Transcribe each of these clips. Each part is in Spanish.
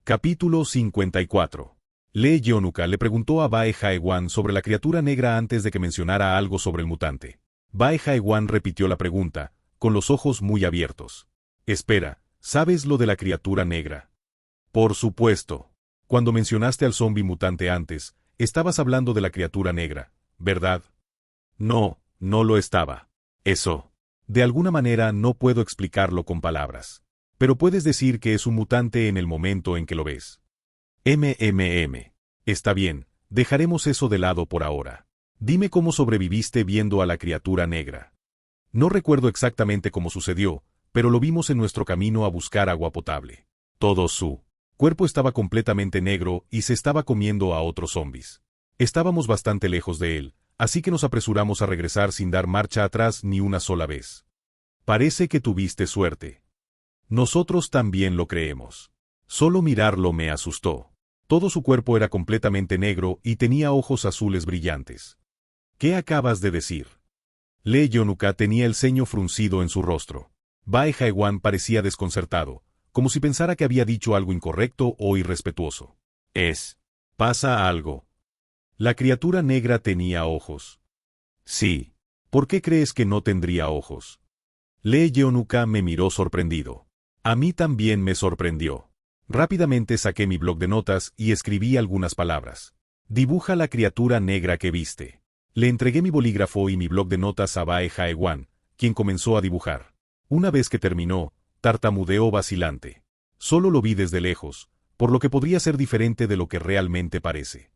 Capítulo 54. Lee Yeonuka le preguntó a Bae Jaewan sobre la criatura negra antes de que mencionara algo sobre el mutante. Bae Jaewan repitió la pregunta, con los ojos muy abiertos. Espera, ¿sabes lo de la criatura negra? Por supuesto. Cuando mencionaste al zombi mutante antes, estabas hablando de la criatura negra, ¿verdad? No, no lo estaba. Eso. De alguna manera no puedo explicarlo con palabras. Pero puedes decir que es un mutante en el momento en que lo ves. Está bien, dejaremos eso de lado por ahora. Dime cómo sobreviviste viendo a la criatura negra. No recuerdo exactamente cómo sucedió, pero lo vimos en nuestro camino a buscar agua potable. Todo su cuerpo estaba completamente negro y se estaba comiendo a otros zombis. Estábamos bastante lejos de él, así que nos apresuramos a regresar sin dar marcha atrás ni una sola vez. Parece que tuviste suerte. Nosotros también lo creemos. Solo mirarlo me asustó. Todo su cuerpo era completamente negro y tenía ojos azules brillantes. ¿Qué acabas de decir? Lee Yeonuka tenía el ceño fruncido en su rostro. Bae Jaewan parecía desconcertado, como si pensara que había dicho algo incorrecto o irrespetuoso. Pasa algo. La criatura negra tenía ojos. Sí. ¿Por qué crees que no tendría ojos? Lee Yeonuka me miró sorprendido. A mí también me sorprendió. Rápidamente saqué mi bloc de notas y escribí algunas palabras. Dibuja la criatura negra que viste. Le entregué mi bolígrafo y mi bloc de notas a Bae Jaewan, quien comenzó a dibujar. Una vez que terminó, tartamudeó vacilante. Solo lo vi desde lejos, por lo que podría ser diferente de lo que realmente parece.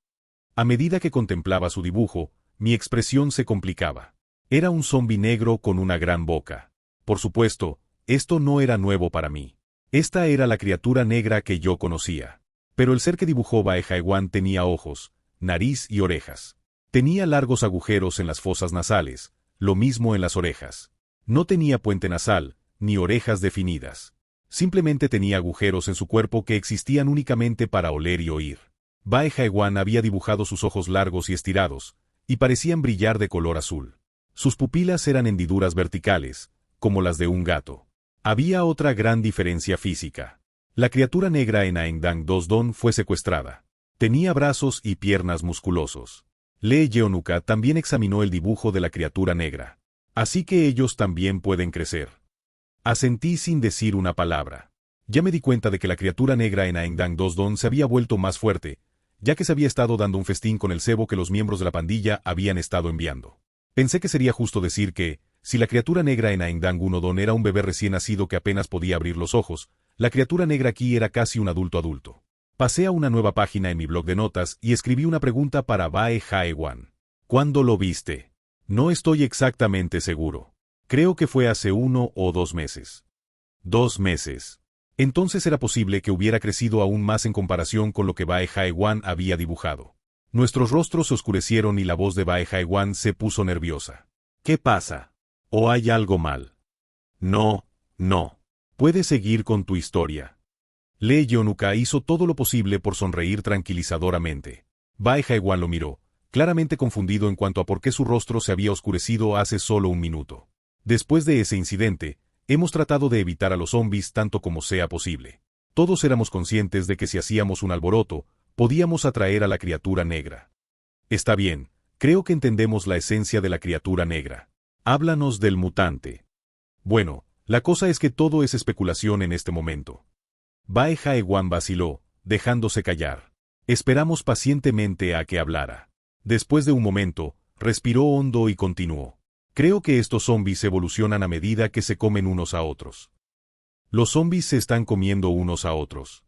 A medida que contemplaba su dibujo, mi expresión se complicaba. Era un zombi negro con una gran boca. Por supuesto, esto no era nuevo para mí. Esta era la criatura negra que yo conocía. Pero el ser que dibujó Bae Jaewan tenía ojos, nariz y orejas. Tenía largos agujeros en las fosas nasales, lo mismo en las orejas. No tenía puente nasal, ni orejas definidas. Simplemente tenía agujeros en su cuerpo que existían únicamente para oler y oír. Bae Jaewan había dibujado sus ojos largos y estirados, y parecían brillar de color azul. Sus pupilas eran hendiduras verticales, como las de un gato. Había otra gran diferencia física. La criatura negra en Aengdang Dosdon fue secuestrada. Tenía brazos y piernas musculosos. Lee Yeonuka también examinó el dibujo de la criatura negra. Así que ellos también pueden crecer. Asentí sin decir una palabra. Ya me di cuenta de que la criatura negra en Aengdang Dosdon se había vuelto más fuerte, ya que se había estado dando un festín con el cebo que los miembros de la pandilla habían estado enviando. Pensé que sería justo decir que, si la criatura negra en Aengdang Unodon era un bebé recién nacido que apenas podía abrir los ojos, la criatura negra aquí era casi un adulto. Pasé a una nueva página en mi bloc de notas y escribí una pregunta para Bae Jaewan. ¿Cuándo lo viste? No estoy exactamente seguro. Creo que fue hace 1 o 2 meses. 2 meses. Entonces era posible que hubiera crecido aún más en comparación con lo que Bae Jaewan había dibujado. Nuestros rostros se oscurecieron y la voz de Bae Jaewan se puso nerviosa. ¿Qué pasa? ¿O hay algo mal? No. Puedes seguir con tu historia. Lee Yeonuka hizo todo lo posible por sonreír tranquilizadoramente. Bae Jaewan lo miró, claramente confundido en cuanto a por qué su rostro se había oscurecido hace solo un minuto. Después de ese incidente, hemos tratado de evitar a los zombis tanto como sea posible. Todos éramos conscientes de que si hacíamos un alboroto, podíamos atraer a la criatura negra. Está bien, creo que entendemos la esencia de la criatura negra. Háblanos del mutante. Bueno, la cosa es que todo es especulación en este momento. Bae Jaewan vaciló, dejándose callar. Esperamos pacientemente a que hablara. Después de un momento, respiró hondo y continuó. Creo que estos zombis evolucionan a medida que se comen unos a otros. ¿Los zombis se están comiendo unos a otros?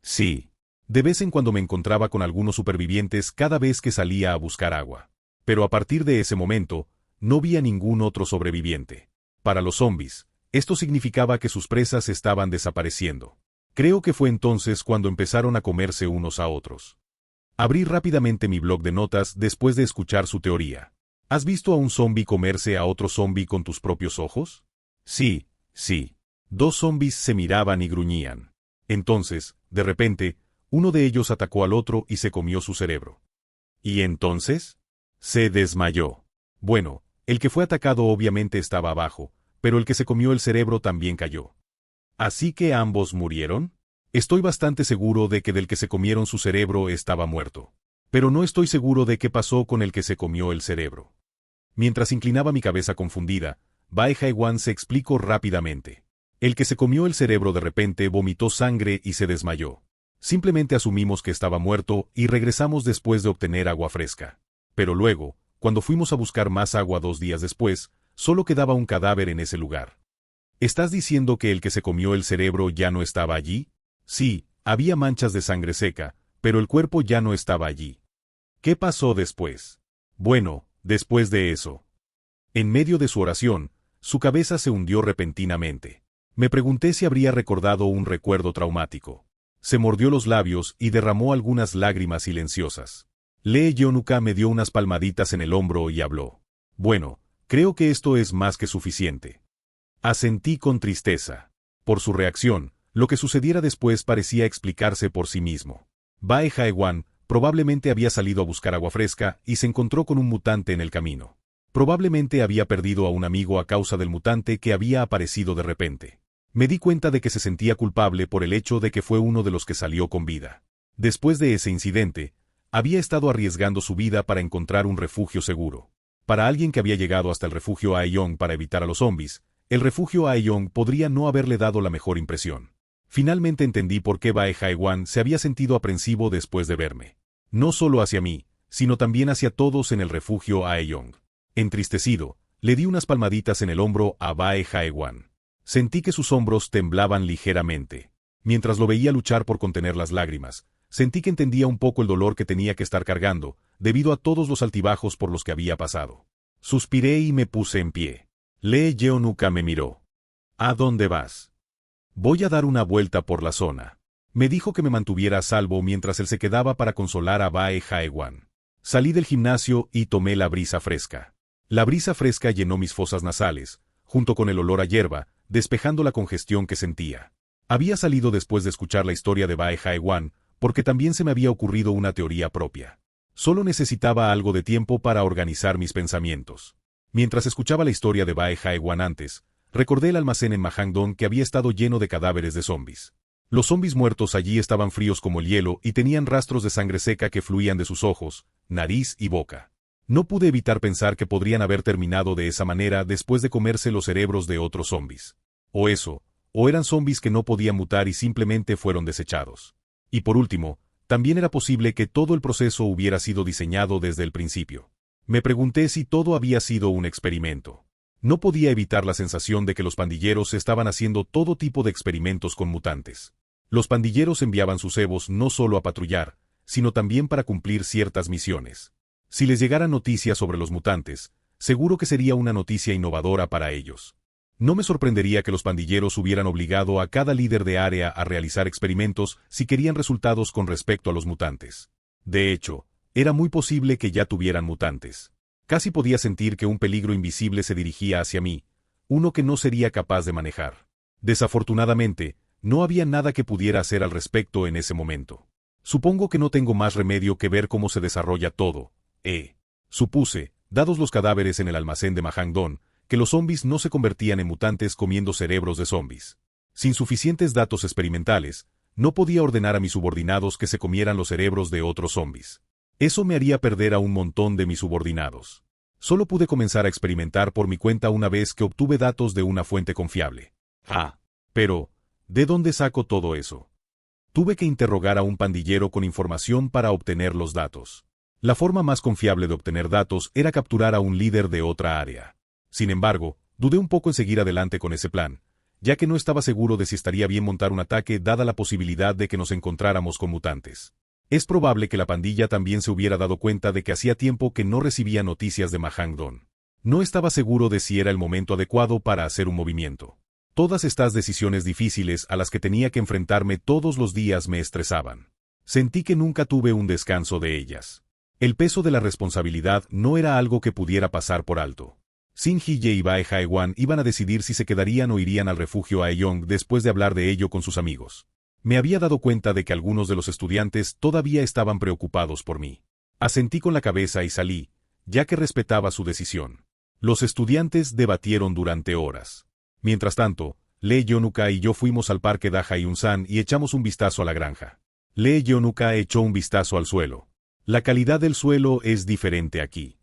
Sí. De vez en cuando me encontraba con algunos supervivientes cada vez que salía a buscar agua. Pero a partir de ese momento, no vi a ningún otro sobreviviente. Para los zombis, esto significaba que sus presas estaban desapareciendo. Creo que fue entonces cuando empezaron a comerse unos a otros. Abrí rápidamente mi bloc de notas después de escuchar su teoría. ¿Has visto a un zombi comerse a otro zombi con tus propios ojos? Sí. 2 zombis se miraban y gruñían. Entonces, de repente, uno de ellos atacó al otro y se comió su cerebro. ¿Y entonces? Se desmayó. Bueno, el que fue atacado obviamente estaba abajo, pero el que se comió el cerebro también cayó. ¿Así que ambos murieron? Estoy bastante seguro de que del que se comieron su cerebro estaba muerto. Pero no estoy seguro de qué pasó con el que se comió el cerebro. Mientras inclinaba mi cabeza confundida, Bae Haiwan se explicó rápidamente. El que se comió el cerebro de repente vomitó sangre y se desmayó. Simplemente asumimos que estaba muerto y regresamos después de obtener agua fresca. Pero luego, cuando fuimos a buscar más agua 2 días después, solo quedaba un cadáver en ese lugar. ¿Estás diciendo que el que se comió el cerebro ya no estaba allí? Sí, había manchas de sangre seca, pero el cuerpo ya no estaba allí. ¿Qué pasó después? Bueno, después de eso. En medio de su oración, su cabeza se hundió repentinamente. Me pregunté si habría recordado un recuerdo traumático. Se mordió los labios y derramó algunas lágrimas silenciosas. Lee Yeonuka me dio unas palmaditas en el hombro y habló. Bueno, creo que esto es más que suficiente. Asentí con tristeza. Por su reacción, lo que sucediera después parecía explicarse por sí mismo. Bae Haiwan probablemente había salido a buscar agua fresca y se encontró con un mutante en el camino. Probablemente había perdido a un amigo a causa del mutante que había aparecido de repente. Me di cuenta de que se sentía culpable por el hecho de que fue uno de los que salió con vida. Después de ese incidente, había estado arriesgando su vida para encontrar un refugio seguro. Para alguien que había llegado hasta el refugio Aeyong para evitar a los zombies, el refugio Aeyong podría no haberle dado la mejor impresión. Finalmente entendí por qué Bae Haiwan se había sentido aprensivo después de verme. No solo hacia mí, sino también hacia todos en el refugio Aeyong. Entristecido, le di unas palmaditas en el hombro a Bae Haiwan. Sentí que sus hombros temblaban ligeramente. Mientras lo veía luchar por contener las lágrimas, sentí que entendía un poco el dolor que tenía que estar cargando, debido a todos los altibajos por los que había pasado. Suspiré y me puse en pie. Lee Yeonuka me miró. ¿A dónde vas? Voy a dar una vuelta por la zona. Me dijo que me mantuviera a salvo mientras él se quedaba para consolar a Bae Haiwan. Salí del gimnasio y tomé la brisa fresca. La brisa fresca llenó mis fosas nasales, junto con el olor a hierba, despejando la congestión que sentía. Había salido después de escuchar la historia de Bae Haiwan, porque también se me había ocurrido una teoría propia. Solo necesitaba algo de tiempo para organizar mis pensamientos. Mientras escuchaba la historia de Bae Haiwan antes, recordé el almacén en Mahangdong que había estado lleno de cadáveres de zombies. Los zombies muertos allí estaban fríos como el hielo y tenían rastros de sangre seca que fluían de sus ojos, nariz y boca. No pude evitar pensar que podrían haber terminado de esa manera después de comerse los cerebros de otros zombies. O eso, o eran zombies que no podían mutar y simplemente fueron desechados. Y por último, también era posible que todo el proceso hubiera sido diseñado desde el principio. Me pregunté si todo había sido un experimento. No podía evitar la sensación de que los pandilleros estaban haciendo todo tipo de experimentos con mutantes. Los pandilleros enviaban sus cebos no solo a patrullar, sino también para cumplir ciertas misiones. Si les llegaran noticias sobre los mutantes, seguro que sería una noticia innovadora para ellos. No me sorprendería que los pandilleros hubieran obligado a cada líder de área a realizar experimentos si querían resultados con respecto a los mutantes. De hecho, era muy posible que ya tuvieran mutantes. Casi podía sentir que un peligro invisible se dirigía hacia mí, uno que no sería capaz de manejar. Desafortunadamente, no había nada que pudiera hacer al respecto en ese momento. Supongo que no tengo más remedio que ver cómo se desarrolla todo. Supuse, dados los cadáveres en el almacén de Mahangdong, que los zombies no se convertían en mutantes comiendo cerebros de zombies. Sin suficientes datos experimentales, no podía ordenar a mis subordinados que se comieran los cerebros de otros zombies. Eso me haría perder a un montón de mis subordinados. Solo pude comenzar a experimentar por mi cuenta una vez que obtuve datos de una fuente confiable. Pero, ¿de dónde saco todo eso? Tuve que interrogar a un pandillero con información para obtener los datos. La forma más confiable de obtener datos era capturar a un líder de otra área. Sin embargo, dudé un poco en seguir adelante con ese plan, ya que no estaba seguro de si estaría bien montar un ataque dada la posibilidad de que nos encontráramos con mutantes. Es probable que la pandilla también se hubiera dado cuenta de que hacía tiempo que no recibía noticias de Mahangdong. No estaba seguro de si era el momento adecuado para hacer un movimiento. Todas estas decisiones difíciles a las que tenía que enfrentarme todos los días me estresaban. Sentí que nunca tuve un descanso de ellas. El peso de la responsabilidad no era algo que pudiera pasar por alto. Shin Hye y Bae Haiwan iban a decidir si se quedarían o irían al refugio Aeyong después de hablar de ello con sus amigos. Me había dado cuenta de que algunos de los estudiantes todavía estaban preocupados por mí. Asentí con la cabeza y salí, ya que respetaba su decisión. Los estudiantes debatieron durante horas. Mientras tanto, Lee Yonuka y yo fuimos al parque Dajayunsan y echamos un vistazo a la granja. Lee Yonuka echó un vistazo al suelo. La calidad del suelo es diferente aquí.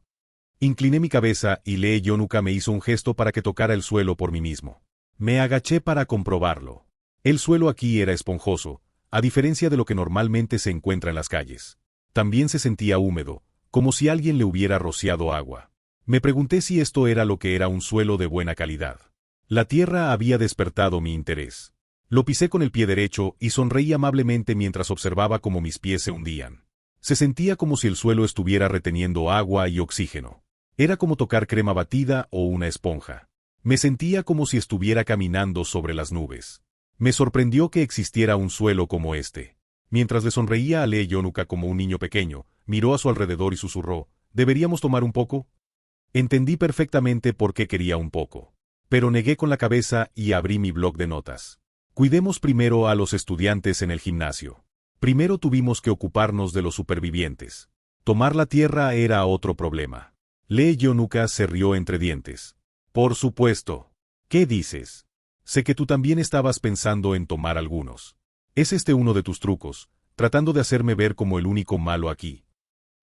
Incliné mi cabeza y Lee Yonuka me hizo un gesto para que tocara el suelo por mí mismo. Me agaché para comprobarlo. El suelo aquí era esponjoso, a diferencia de lo que normalmente se encuentra en las calles. También se sentía húmedo, como si alguien le hubiera rociado agua. Me pregunté si esto era lo que era un suelo de buena calidad. La tierra había despertado mi interés. Lo pisé con el pie derecho y sonreí amablemente mientras observaba cómo mis pies se hundían. Se sentía como si el suelo estuviera reteniendo agua y oxígeno. Era como tocar crema batida o una esponja. Me sentía como si estuviera caminando sobre las nubes. Me sorprendió que existiera un suelo como este. Mientras le sonreía a Lee Yonuka como un niño pequeño, miró a su alrededor y susurró, ¿deberíamos tomar un poco? Entendí perfectamente por qué quería un poco. Pero negué con la cabeza y abrí mi bloc de notas. Cuidemos primero a los estudiantes en el gimnasio. Primero tuvimos que ocuparnos de los supervivientes. Tomar la tierra era otro problema. Lee Yonuka se rió entre dientes. Por supuesto. ¿Qué dices? Sé que tú también estabas pensando en tomar algunos. ¿Es este uno de tus trucos, tratando de hacerme ver como el único malo aquí?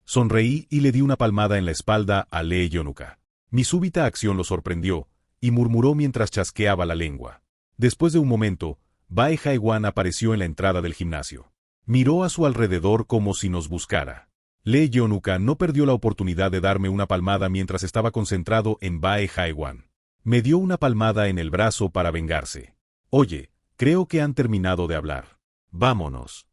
Sonreí y le di una palmada en la espalda a Lee Yonuka. Mi súbita acción lo sorprendió, y murmuró mientras chasqueaba la lengua. Después de un momento, Bae Haiwan apareció en la entrada del gimnasio. Miró a su alrededor como si nos buscara. Lee Yonuka no perdió la oportunidad de darme una palmada mientras estaba concentrado en Bae Haiwan. Me dio una palmada en el brazo para vengarse. Oye, creo que han terminado de hablar. Vámonos.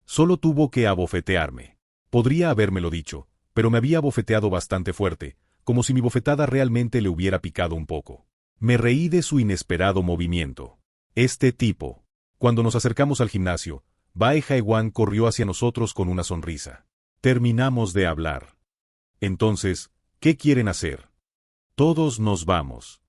Solo tuvo que abofetearme. Podría habérmelo dicho, pero me había abofeteado bastante fuerte, como si mi bofetada realmente le hubiera picado un poco. Me reí de su inesperado movimiento. Este tipo. Cuando nos acercamos al gimnasio, Bae Haiwan corrió hacia nosotros con una sonrisa. Terminamos de hablar. Entonces, ¿qué quieren hacer? Todos nos vamos.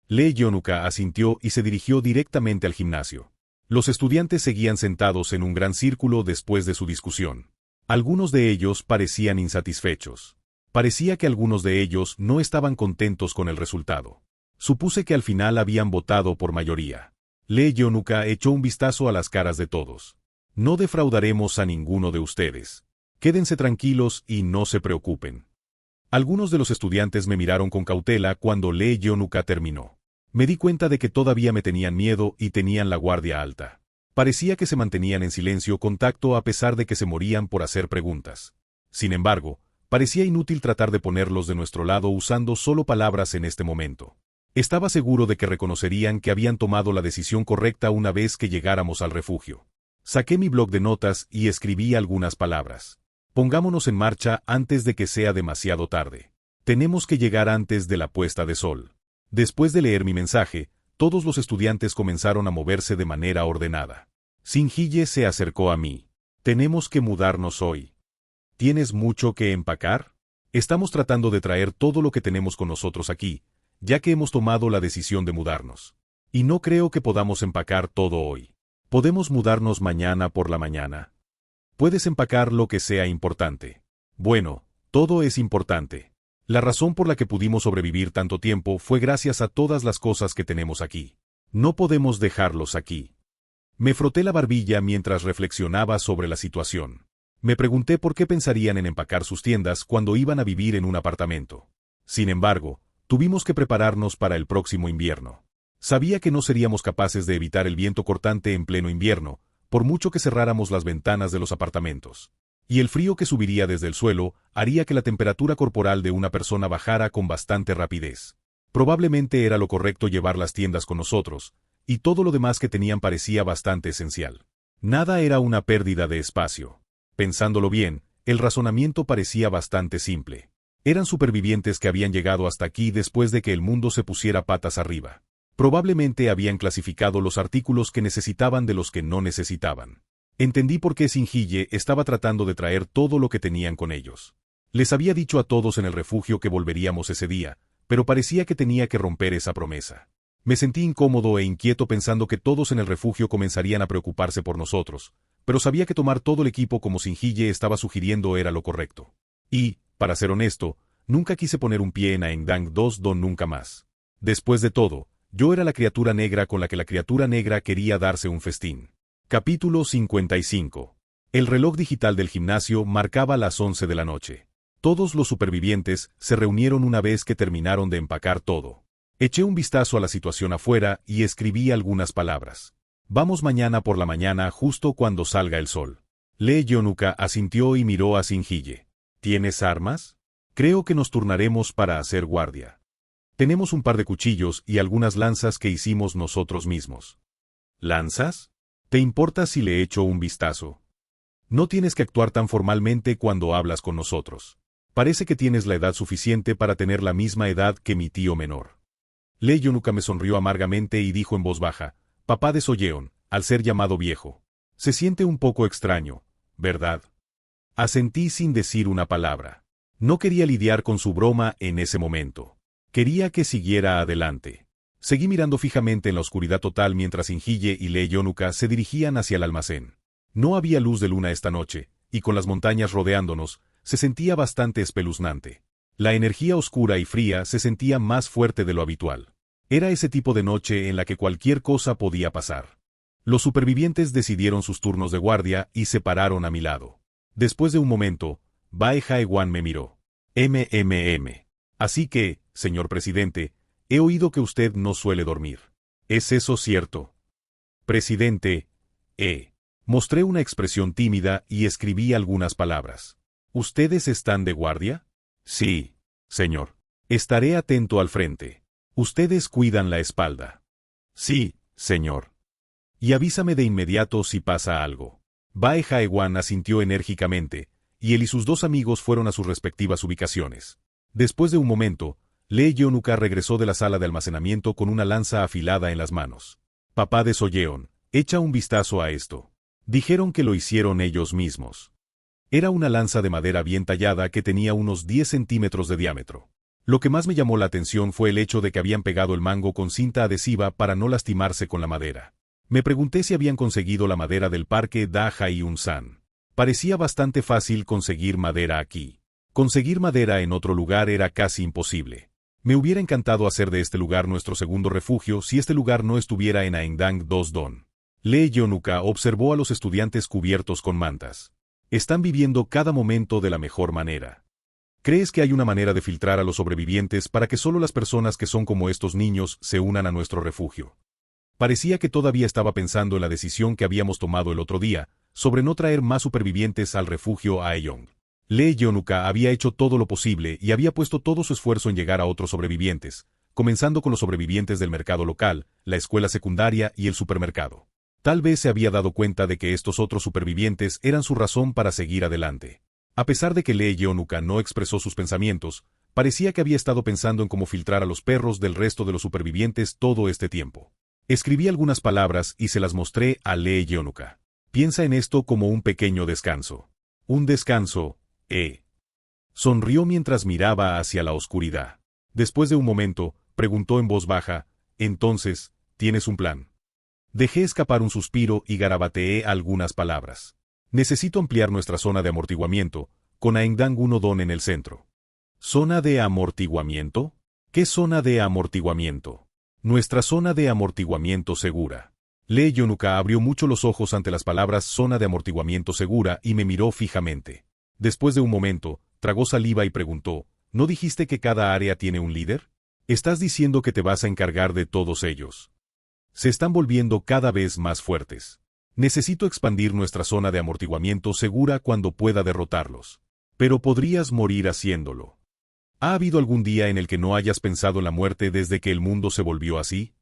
Lee Yonuka asintió y se dirigió directamente al gimnasio. Los estudiantes seguían sentados en un gran círculo después de su discusión. Algunos de ellos parecían insatisfechos. Parecía que algunos de ellos no estaban contentos con el resultado. Supuse que al final habían votado por mayoría. Lee Yonuka echó un vistazo a las caras de todos. No defraudaremos a ninguno de ustedes. Quédense tranquilos y no se preocupen. Algunos de los estudiantes me miraron con cautela cuando Lee Yonuka terminó. Me di cuenta de que todavía me tenían miedo y tenían la guardia alta. Parecía que se mantenían en silencio con tacto a pesar de que se morían por hacer preguntas. Sin embargo, parecía inútil tratar de ponerlos de nuestro lado usando solo palabras en este momento. Estaba seguro de que reconocerían que habían tomado la decisión correcta una vez que llegáramos al refugio. Saqué mi bloc de notas y escribí algunas palabras. Pongámonos en marcha antes de que sea demasiado tarde. Tenemos que llegar antes de la puesta de sol. Después de leer mi mensaje, todos los estudiantes comenzaron a moverse de manera ordenada. Shinji se acercó a mí. Tenemos que mudarnos hoy. ¿Tienes mucho que empacar? Estamos tratando de traer todo lo que tenemos con nosotros aquí, ya que hemos tomado la decisión de mudarnos. Y no creo que podamos empacar todo hoy. ¿Podemos mudarnos mañana por la mañana? Puedes empacar lo que sea importante. Bueno, todo es importante. La razón por la que pudimos sobrevivir tanto tiempo fue gracias a todas las cosas que tenemos aquí. No podemos dejarlos aquí. Me froté la barbilla mientras reflexionaba sobre la situación. Me pregunté por qué pensarían en empacar sus tiendas cuando iban a vivir en un apartamento. Sin embargo, tuvimos que prepararnos para el próximo invierno. Sabía que no seríamos capaces de evitar el viento cortante en pleno invierno, por mucho que cerráramos las ventanas de los apartamentos. Y el frío que subiría desde el suelo haría que la temperatura corporal de una persona bajara con bastante rapidez. Probablemente era lo correcto llevar las tiendas con nosotros, y todo lo demás que tenían parecía bastante esencial. Nada era una pérdida de espacio. Pensándolo bien, el razonamiento parecía bastante simple. Eran supervivientes que habían llegado hasta aquí después de que el mundo se pusiera patas arriba. Probablemente habían clasificado los artículos que necesitaban de los que no necesitaban. Entendí por qué Shinji estaba tratando de traer todo lo que tenían con ellos. Les había dicho a todos en el refugio que volveríamos ese día, pero parecía que tenía que romper esa promesa. Me sentí incómodo e inquieto pensando que todos en el refugio comenzarían a preocuparse por nosotros, pero sabía que tomar todo el equipo como Shinji estaba sugiriendo era lo correcto. Y, para ser honesto, nunca quise poner un pie en Aengdang 2 Don nunca más. Después de todo, Yo era la criatura negra con la que la criatura negra quería darse un festín. Capítulo 55. El reloj digital del gimnasio marcaba las 11 de la noche. Todos los supervivientes se reunieron una vez que terminaron de empacar todo. Eché un vistazo a la situación afuera y escribí algunas palabras. Vamos mañana por la mañana justo cuando salga el sol. Lee Yonuka asintió y miró a Sinjille. ¿Tienes armas? Creo que nos turnaremos para hacer guardia. Tenemos un par de cuchillos y algunas lanzas que hicimos nosotros mismos. ¿Lanzas? ¿Te importa si le echo un vistazo? No tienes que actuar tan formalmente cuando hablas con nosotros. Parece que tienes la edad suficiente para tener la misma edad que mi tío menor. Lee Yonuka me sonrió amargamente y dijo en voz baja, papá de Solleon, al ser llamado viejo. Se siente un poco extraño, ¿verdad? Asentí sin decir una palabra. No quería lidiar con su broma en ese momento. Quería que siguiera adelante. Seguí mirando fijamente en la oscuridad total mientras Sinjille y Lee Yonuka se dirigían hacia el almacén. No había luz de luna esta noche, y con las montañas rodeándonos, se sentía bastante espeluznante. La energía oscura y fría se sentía más fuerte de lo habitual. Era ese tipo de noche en la que cualquier cosa podía pasar. Los supervivientes decidieron sus turnos de guardia y se pararon a mi lado. Después de un momento, Bae Jaewan me miró. Así que, señor presidente, he oído que usted no suele dormir. ¿Es eso cierto? Presidente, Mostré una expresión tímida y escribí algunas palabras. ¿Ustedes están de guardia? Sí, señor. Estaré atento al frente. ¿Ustedes cuidan la espalda? Sí, señor. Y avísame de inmediato si pasa algo. Bae Jaewan asintió enérgicamente, y él y sus dos amigos fueron a sus respectivas ubicaciones. Después de un momento, Lee Yonuka regresó de la sala de almacenamiento con una lanza afilada en las manos. Papá de Solleon, echa un vistazo a esto. Dijeron que lo hicieron ellos mismos. Era una lanza de madera bien tallada que tenía unos 10 centímetros de diámetro. Lo que más me llamó la atención fue el hecho de que habían pegado el mango con cinta adhesiva para no lastimarse con la madera. Me pregunté si habían conseguido la madera del parque Da Hyun-san. Parecía bastante fácil conseguir madera aquí. Conseguir madera en otro lugar era casi imposible. Me hubiera encantado hacer de este lugar nuestro segundo refugio si este lugar no estuviera en Aengdang Dosdon. Lee Yonuka observó a los estudiantes cubiertos con mantas. Están viviendo cada momento de la mejor manera. ¿Crees que hay una manera de filtrar a los sobrevivientes para que solo las personas que son como estos niños se unan a nuestro refugio? Parecía que todavía estaba pensando en la decisión que habíamos tomado el otro día, sobre no traer más supervivientes al refugio Aeyong. Lee Yonuka había hecho todo lo posible y había puesto todo su esfuerzo en llegar a otros sobrevivientes, comenzando con los sobrevivientes del mercado local, la escuela secundaria y el supermercado. Tal vez se había dado cuenta de que estos otros supervivientes eran su razón para seguir adelante. A pesar de que Lee Yonuka no expresó sus pensamientos, parecía que había estado pensando en cómo filtrar a los perros del resto de los supervivientes todo este tiempo. Escribí algunas palabras y se las mostré a Lee Yonuka. Piensa en esto como un pequeño descanso. Un descanso, Sonrió mientras miraba hacia la oscuridad. Después de un momento, preguntó en voz baja, entonces, ¿tienes un plan? Dejé escapar un suspiro y garabateé algunas palabras. Necesito ampliar nuestra zona de amortiguamiento, con Aengdang 1 Don en el centro. ¿Zona de amortiguamiento? ¿Qué zona de amortiguamiento? Nuestra zona de amortiguamiento segura. Lee Yonuka abrió mucho los ojos ante las palabras zona de amortiguamiento segura y me miró fijamente. Después de un momento, tragó saliva y preguntó, ¿no dijiste que cada área tiene un líder? ¿Estás diciendo que te vas a encargar de todos ellos? Se están volviendo cada vez más fuertes. Necesito expandir nuestra zona de amortiguamiento segura cuando pueda derrotarlos. Pero podrías morir haciéndolo. ¿Ha habido algún día en el que no hayas pensado en la muerte desde que el mundo se volvió así?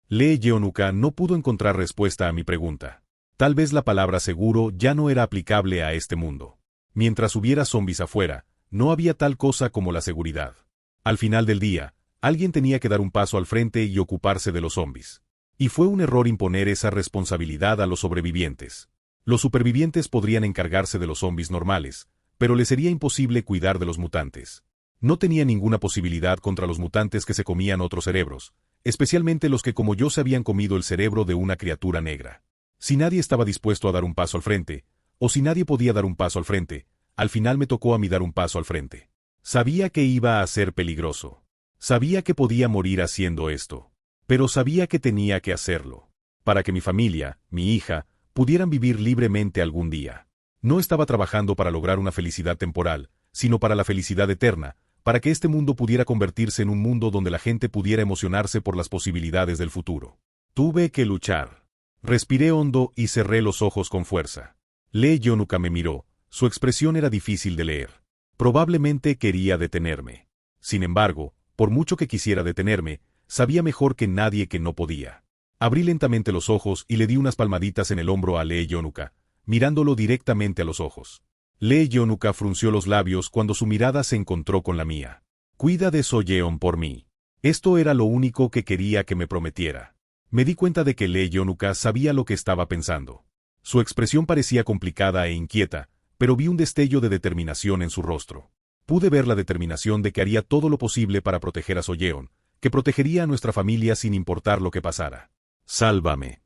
Lee Yonuka no pudo encontrar respuesta a mi pregunta. Tal vez la palabra seguro ya no era aplicable a este mundo. Mientras hubiera zombies afuera, no había tal cosa como la seguridad. Al final del día, alguien tenía que dar un paso al frente y ocuparse de los zombies. Y fue un error imponer esa responsabilidad a los sobrevivientes. Los supervivientes podrían encargarse de los zombies normales, pero les sería imposible cuidar de los mutantes. No tenía ninguna posibilidad contra los mutantes que se comían otros cerebros, especialmente los que como yo se habían comido el cerebro de una criatura negra. Si nadie estaba dispuesto a dar un paso al frente, o si nadie podía dar un paso al frente, al final me tocó a mí dar un paso al frente. Sabía que iba a ser peligroso. Sabía que podía morir haciendo esto. Pero sabía que tenía que hacerlo. Para que mi familia, mi hija, pudieran vivir libremente algún día. No estaba trabajando para lograr una felicidad temporal, sino para la felicidad eterna, para que este mundo pudiera convertirse en un mundo donde la gente pudiera emocionarse por las posibilidades del futuro. Tuve que luchar. Respiré hondo y cerré los ojos con fuerza. Lee Yonuka me miró, su expresión era difícil de leer. Probablemente quería detenerme. Sin embargo, por mucho que quisiera detenerme, sabía mejor que nadie que no podía. Abrí lentamente los ojos y le di unas palmaditas en el hombro a Lee Yonuka, mirándolo directamente a los ojos. Lee Yonuka frunció los labios cuando su mirada se encontró con la mía. Cuida de Soyeon por mí. Esto era lo único que quería que me prometiera. Me di cuenta de que Lee Yonuka sabía lo que estaba pensando. Su expresión parecía complicada e inquieta, pero vi un destello de determinación en su rostro. Pude ver la determinación de que haría todo lo posible para proteger a Soyeon, que protegería a nuestra familia sin importar lo que pasara. Sálvame.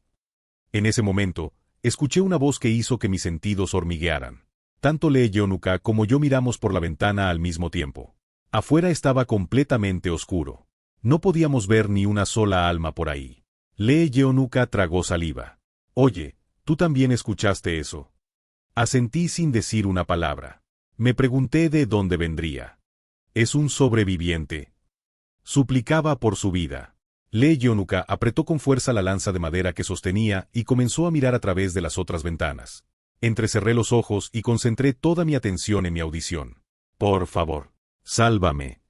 En ese momento, escuché una voz que hizo que mis sentidos hormiguearan. Tanto Lee Yonuka como yo miramos por la ventana al mismo tiempo. Afuera estaba completamente oscuro. No podíamos ver ni una sola alma por ahí. Lee Yonuka tragó saliva. Oye, ¿tú también escuchaste eso? Asentí sin decir una palabra. Me pregunté de dónde vendría. ¿Es un sobreviviente? Suplicaba por su vida. Lee Yonuka apretó con fuerza la lanza de madera que sostenía y comenzó a mirar a través de las otras ventanas. Entrecerré los ojos y concentré toda mi atención en mi audición. Por favor, sálvame.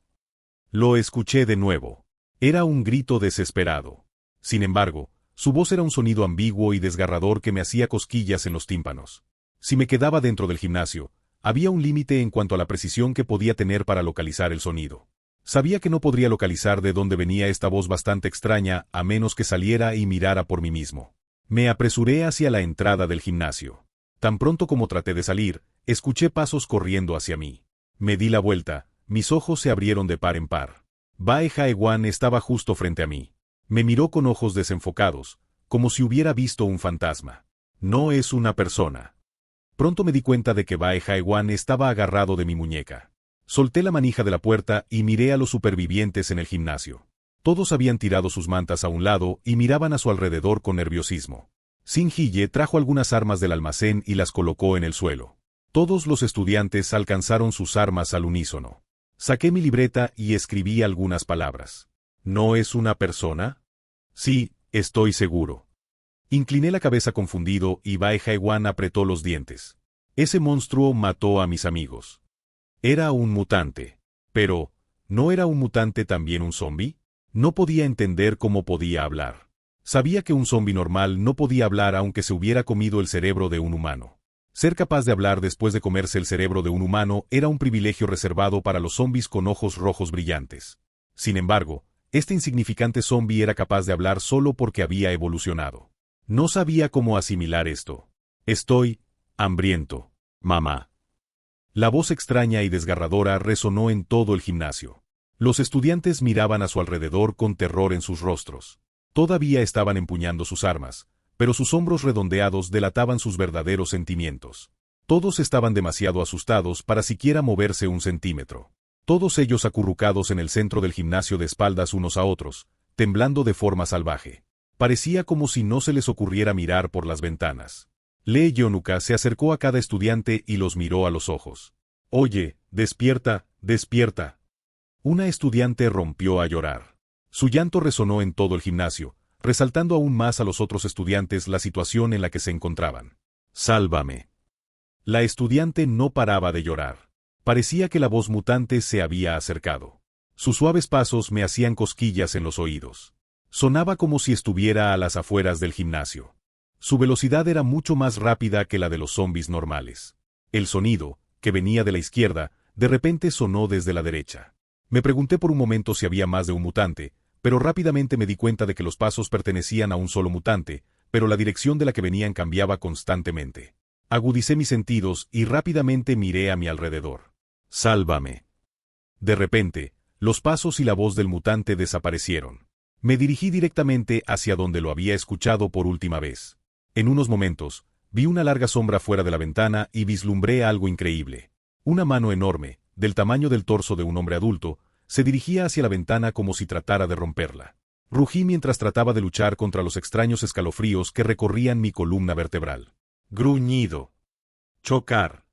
Lo escuché de nuevo. Era un grito desesperado. Sin embargo, su voz era un sonido ambiguo y desgarrador que me hacía cosquillas en los tímpanos. Si me quedaba dentro del gimnasio, había un límite en cuanto a la precisión que podía tener para localizar el sonido. Sabía que no podría localizar de dónde venía esta voz bastante extraña a menos que saliera y mirara por mí mismo. Me apresuré hacia la entrada del gimnasio. Tan pronto como traté de salir, escuché pasos corriendo hacia mí. Me di la vuelta, mis ojos se abrieron de par en par. Bae Jae-wan estaba justo frente a mí. Me miró con ojos desenfocados, como si hubiera visto un fantasma. No es una persona. Pronto me di cuenta de que Bae Jae-wan estaba agarrado de mi muñeca. Solté la manija de la puerta y miré a los supervivientes en el gimnasio. Todos habían tirado sus mantas a un lado y miraban a su alrededor con nerviosismo. Sin Hye trajo algunas armas del almacén y las colocó en el suelo. Todos los estudiantes alcanzaron sus armas al unísono. Saqué mi libreta y escribí algunas palabras. ¿No es una persona? Sí, estoy seguro. Incliné la cabeza confundido y Bae Jae-wan apretó los dientes. Ese monstruo mató a mis amigos. Era un mutante. Pero, ¿no era un mutante también un zombi? No podía entender cómo podía hablar. Sabía que un zombi normal no podía hablar aunque se hubiera comido el cerebro de un humano. Ser capaz de hablar después de comerse el cerebro de un humano era un privilegio reservado para los zombis con ojos rojos brillantes. Sin embargo, este insignificante zombi era capaz de hablar solo porque había evolucionado. No sabía cómo asimilar esto. Estoy hambriento, mamá. La voz extraña y desgarradora resonó en todo el gimnasio. Los estudiantes miraban a su alrededor con terror en sus rostros. Todavía estaban empuñando sus armas, pero sus hombros redondeados delataban sus verdaderos sentimientos. Todos estaban demasiado asustados para siquiera moverse un centímetro. Todos ellos acurrucados en el centro del gimnasio de espaldas unos a otros, temblando de forma salvaje. Parecía como si no se les ocurriera mirar por las ventanas. Lee Yonuka se acercó a cada estudiante y los miró a los ojos. «Oye, despierta, despierta». Una estudiante rompió a llorar. Su llanto resonó en todo el gimnasio, resaltando aún más a los otros estudiantes la situación en la que se encontraban. «Sálvame». La estudiante no paraba de llorar. Parecía que la voz mutante se había acercado. Sus suaves pasos me hacían cosquillas en los oídos. Sonaba como si estuviera a las afueras del gimnasio. Su velocidad era mucho más rápida que la de los zombis normales. El sonido, que venía de la izquierda, de repente sonó desde la derecha. Me pregunté por un momento si había más de un mutante, pero rápidamente me di cuenta de que los pasos pertenecían a un solo mutante, pero la dirección de la que venían cambiaba constantemente. Agudicé mis sentidos y rápidamente miré a mi alrededor. «Sálvame». De repente, los pasos y la voz del mutante desaparecieron. Me dirigí directamente hacia donde lo había escuchado por última vez. En unos momentos, vi una larga sombra fuera de la ventana y vislumbré algo increíble. Una mano enorme, del tamaño del torso de un hombre adulto, se dirigía hacia la ventana como si tratara de romperla. Rugí mientras trataba de luchar contra los extraños escalofríos que recorrían mi columna vertebral. Gruñido. Chocar.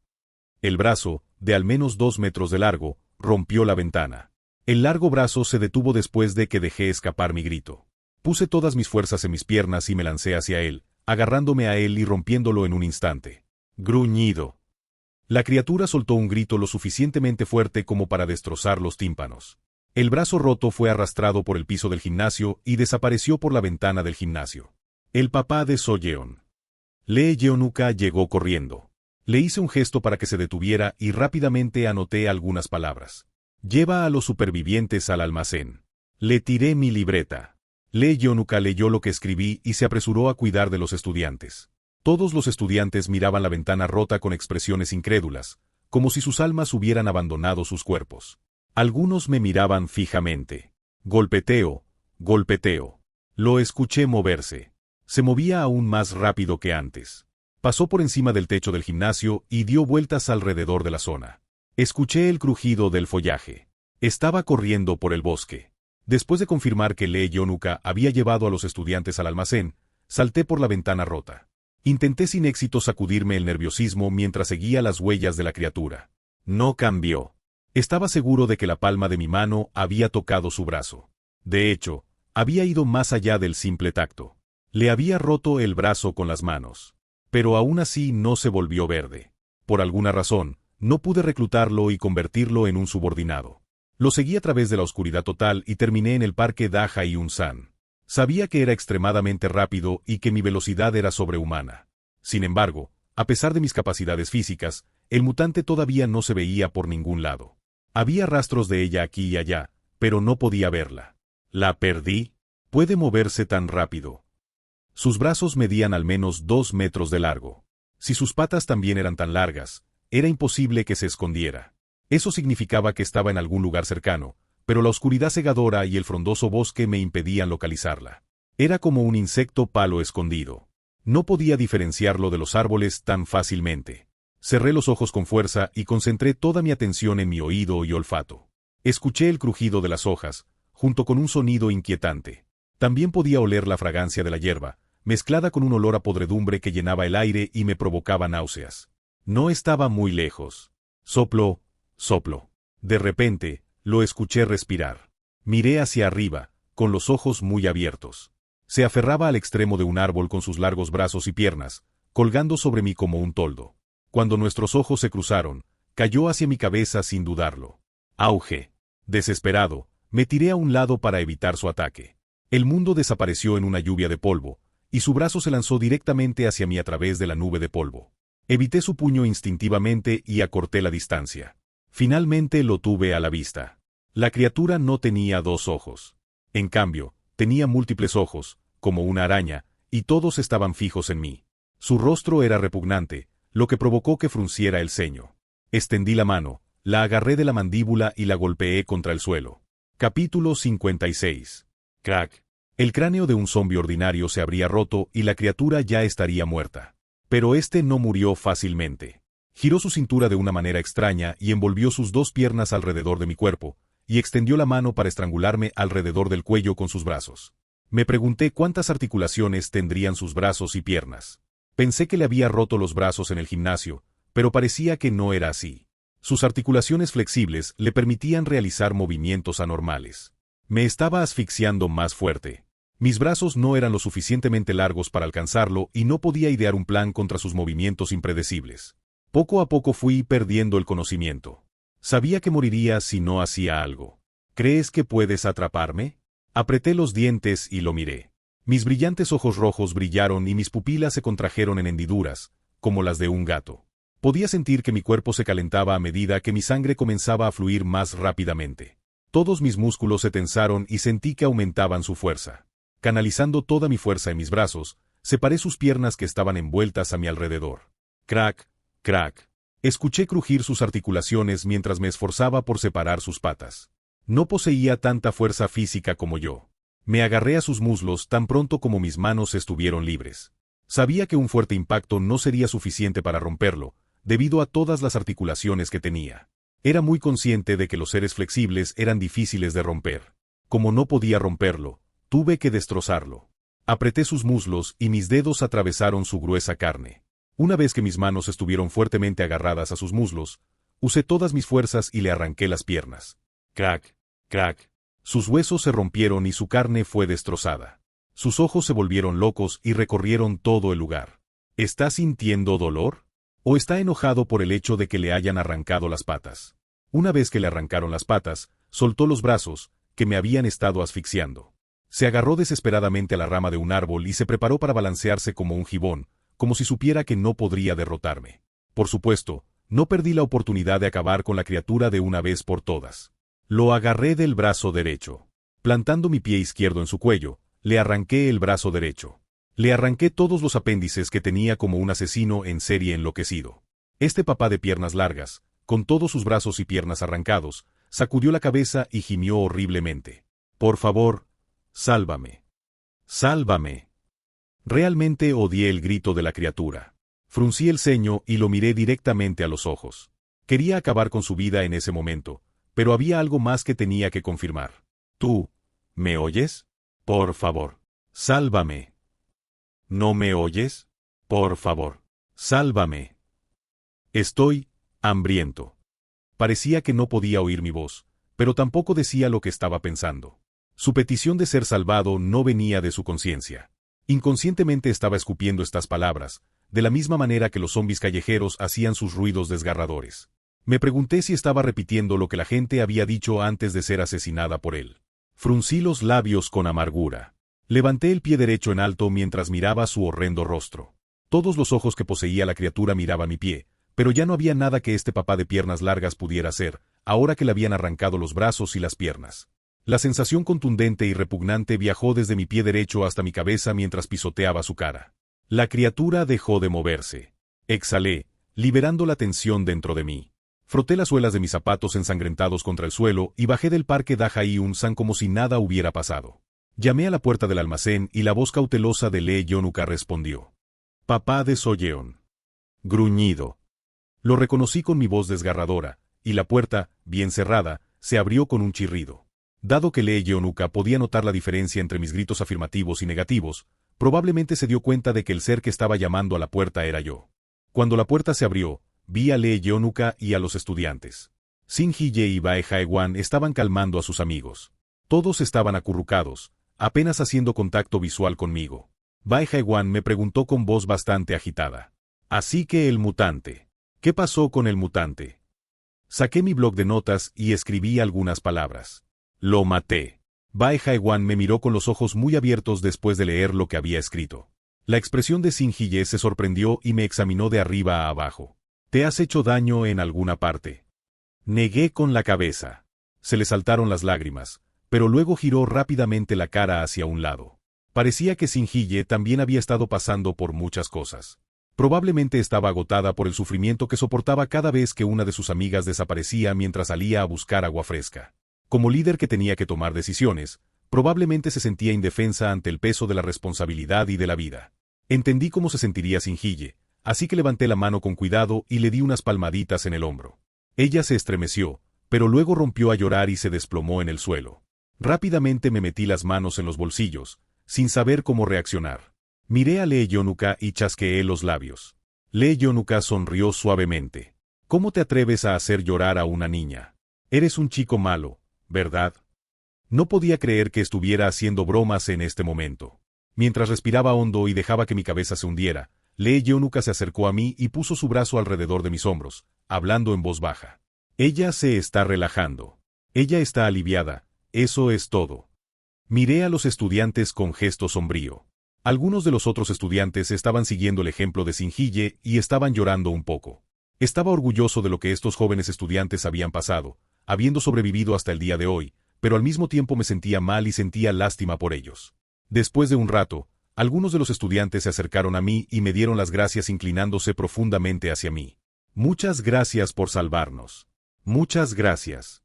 El brazo, de al menos 2 metros de largo, rompió la ventana. El largo brazo se detuvo después de que dejé escapar mi grito. Puse todas mis fuerzas en mis piernas y me lancé hacia él, agarrándome a él y rompiéndolo en un instante. Gruñido. La criatura soltó un grito lo suficientemente fuerte como para destrozar los tímpanos. El brazo roto fue arrastrado por el piso del gimnasio y desapareció por la ventana del gimnasio. El papá de So Yeon. Lee Yeonuka llegó corriendo. Le hice un gesto para que se detuviera y rápidamente anoté algunas palabras. Lleva a los supervivientes al almacén. Le tiré mi libreta. Lee Yeonuka leyó lo que escribí y se apresuró a cuidar de los estudiantes. Todos los estudiantes miraban la ventana rota con expresiones incrédulas, como si sus almas hubieran abandonado sus cuerpos. Algunos me miraban fijamente. Golpeteo, golpeteo. Lo escuché moverse. Se movía aún más rápido que antes. Pasó por encima del techo del gimnasio y dio vueltas alrededor de la zona. Escuché el crujido del follaje. Estaba corriendo por el bosque. Después de confirmar que Lee Yeonuka había llevado a los estudiantes al almacén, salté por la ventana rota. Intenté sin éxito sacudirme el nerviosismo mientras seguía las huellas de la criatura. No cambió. Estaba seguro de que la palma de mi mano había tocado su brazo. De hecho, había ido más allá del simple tacto. Le había roto el brazo con las manos. Pero aún así no se volvió verde. Por alguna razón, no pude reclutarlo y convertirlo en un subordinado. Lo seguí a través de la oscuridad total y terminé en el parque Daja y Unsan. Sabía que era extremadamente rápido y que mi velocidad era sobrehumana. Sin embargo, a pesar de mis capacidades físicas, el mutante todavía no se veía por ningún lado. Había rastros de ella aquí y allá, pero no podía verla. ¿La perdí? ¿Puede moverse tan rápido? Sus brazos medían al menos 2 metros de largo. Si sus patas también eran tan largas, era imposible que se escondiera. Eso significaba que estaba en algún lugar cercano, pero la oscuridad cegadora y el frondoso bosque me impedían localizarla. Era como un insecto palo escondido. No podía diferenciarlo de los árboles tan fácilmente. Cerré los ojos con fuerza y concentré toda mi atención en mi oído y olfato. Escuché el crujido de las hojas, junto con un sonido inquietante. También podía oler la fragancia de la hierba, mezclada con un olor a podredumbre que llenaba el aire y me provocaba náuseas. No estaba muy lejos. Soplo, soplo. De repente, lo escuché respirar. Miré hacia arriba, con los ojos muy abiertos. Se aferraba al extremo de un árbol con sus largos brazos y piernas, colgando sobre mí como un toldo. Cuando nuestros ojos se cruzaron, cayó hacia mi cabeza sin dudarlo. Auge. Desesperado, me tiré a un lado para evitar su ataque. El mundo desapareció en una lluvia de polvo, y su brazo se lanzó directamente hacia mí a través de la nube de polvo. Evité su puño instintivamente y acorté la distancia. Finalmente lo tuve a la vista. La criatura no tenía 2 ojos. En cambio, tenía múltiples ojos, como una araña, y todos estaban fijos en mí. Su rostro era repugnante, lo que provocó que frunciera el ceño. Extendí la mano, la agarré de la mandíbula y la golpeé contra el suelo. Capítulo 56. Crack. El cráneo de un zombi ordinario se habría roto y la criatura ya estaría muerta. Pero este no murió fácilmente. Giró su cintura de una manera extraña y envolvió sus 2 piernas alrededor de mi cuerpo, y extendió la mano para estrangularme alrededor del cuello con sus brazos. Me pregunté cuántas articulaciones tendrían sus brazos y piernas. Pensé que le había roto los brazos en el gimnasio, pero parecía que no era así. Sus articulaciones flexibles le permitían realizar movimientos anormales. Me estaba asfixiando más fuerte. Mis brazos no eran lo suficientemente largos para alcanzarlo y no podía idear un plan contra sus movimientos impredecibles. Poco a poco fui perdiendo el conocimiento. Sabía que moriría si no hacía algo. ¿Crees que puedes atraparme? Apreté los dientes y lo miré. Mis brillantes ojos rojos brillaron y mis pupilas se contrajeron en hendiduras, como las de un gato. Podía sentir que mi cuerpo se calentaba a medida que mi sangre comenzaba a fluir más rápidamente. Todos mis músculos se tensaron y sentí que aumentaban su fuerza. Canalizando toda mi fuerza en mis brazos, separé sus piernas que estaban envueltas a mi alrededor. Crack, crack. Escuché crujir sus articulaciones mientras me esforzaba por separar sus patas. No poseía tanta fuerza física como yo. Me agarré a sus muslos tan pronto como mis manos estuvieron libres. Sabía que un fuerte impacto no sería suficiente para romperlo, debido a todas las articulaciones que tenía. Era muy consciente de que los seres flexibles eran difíciles de romper. Como no podía romperlo, Tuve que destrozarlo. Apreté sus muslos y mis dedos atravesaron su gruesa carne. Una vez que mis manos estuvieron fuertemente agarradas a sus muslos, usé todas mis fuerzas y le arranqué las piernas. Crack, crack. Sus huesos se rompieron y su carne fue destrozada. Sus ojos se volvieron locos y recorrieron todo el lugar. ¿Está sintiendo dolor? ¿O está enojado por el hecho de que le hayan arrancado las patas? Una vez que le arrancaron las patas, soltó los brazos, que me habían estado asfixiando. Se agarró desesperadamente a la rama de un árbol y se preparó para balancearse como un gibón, como si supiera que no podría derrotarme. Por supuesto, no perdí la oportunidad de acabar con la criatura de una vez por todas. Lo agarré del brazo derecho. Plantando mi pie izquierdo en su cuello, le arranqué el brazo derecho. Le arranqué todos los apéndices que tenía como un asesino en serie enloquecido. Este papá de piernas largas, con todos sus brazos y piernas arrancados, sacudió la cabeza y gimió horriblemente. Por favor, sálvame. Sálvame. Realmente odié el grito de la criatura. Fruncí el ceño y lo miré directamente a los ojos. Quería acabar con su vida en ese momento, pero había algo más que tenía que confirmar. ¿Tú me oyes? Por favor, sálvame. ¿No me oyes? Por favor, sálvame. Estoy hambriento. Parecía que no podía oír mi voz, pero tampoco decía lo que estaba pensando. Su petición de ser salvado no venía de su conciencia. Inconscientemente estaba escupiendo estas palabras, de la misma manera que los zombis callejeros hacían sus ruidos desgarradores. Me pregunté si estaba repitiendo lo que la gente había dicho antes de ser asesinada por él. Fruncí los labios con amargura. Levanté el pie derecho en alto mientras miraba su horrendo rostro. Todos los ojos que poseía la criatura miraban mi pie, pero ya no había nada que este papá de piernas largas pudiera hacer, ahora que le habían arrancado los brazos y las piernas. La sensación contundente y repugnante viajó desde mi pie derecho hasta mi cabeza mientras pisoteaba su cara. La criatura dejó de moverse. Exhalé, liberando la tensión dentro de mí. Froté las suelas de mis zapatos ensangrentados contra el suelo y bajé del parque Daja-i-un-san como si nada hubiera pasado. Llamé a la puerta del almacén y la voz cautelosa de Lee Yonuka respondió. Papá de Soyeon. Gruñido. Lo reconocí con mi voz desgarradora, y la puerta, bien cerrada, se abrió con un chirrido. Dado que Lee Yonuka podía notar la diferencia entre mis gritos afirmativos y negativos, probablemente se dio cuenta de que el ser que estaba llamando a la puerta era yo. Cuando la puerta se abrió, vi a Lee Yonuka y a los estudiantes. Shin Hye y Bae Jae-wan estaban calmando a sus amigos. Todos estaban acurrucados, apenas haciendo contacto visual conmigo. Bae Jae-wan me preguntó con voz bastante agitada. Así que el mutante. ¿Qué pasó con el mutante? Saqué mi bloc de notas y escribí algunas palabras. Lo maté. Bae Jae-wan me miró con los ojos muy abiertos después de leer lo que había escrito. La expresión de Shin Hye se sorprendió y me examinó de arriba a abajo. ¿Te has hecho daño en alguna parte? Negué con la cabeza. Se le saltaron las lágrimas, pero luego giró rápidamente la cara hacia un lado. Parecía que Shin Hye también había estado pasando por muchas cosas. Probablemente estaba agotada por el sufrimiento que soportaba cada vez que una de sus amigas desaparecía mientras salía a buscar agua fresca. Como líder que tenía que tomar decisiones, probablemente se sentía indefensa ante el peso de la responsabilidad y de la vida. Entendí cómo se sentiría Shin Hye, así que levanté la mano con cuidado y le di unas palmaditas en el hombro. Ella se estremeció, pero luego rompió a llorar y se desplomó en el suelo. Rápidamente me metí las manos en los bolsillos, sin saber cómo reaccionar. Miré a Lee Yonuka y chasqueé los labios. Lee Yonuka sonrió suavemente. ¿Cómo te atreves a hacer llorar a una niña? Eres un chico malo, ¿verdad? No podía creer que estuviera haciendo bromas en este momento. Mientras respiraba hondo y dejaba que mi cabeza se hundiera, Lee Yonuka se acercó a mí y puso su brazo alrededor de mis hombros, hablando en voz baja. Ella se está relajando. Ella está aliviada, eso es todo. Miré a los estudiantes con gesto sombrío. Algunos de los otros estudiantes estaban siguiendo el ejemplo de Shin Hye y estaban llorando un poco. Estaba orgulloso de lo que estos jóvenes estudiantes habían pasado, habiendo sobrevivido hasta el día de hoy, pero al mismo tiempo me sentía mal y sentía lástima por ellos. Después de un rato, algunos de los estudiantes se acercaron a mí y me dieron las gracias inclinándose profundamente hacia mí. Muchas gracias por salvarnos. Muchas gracias.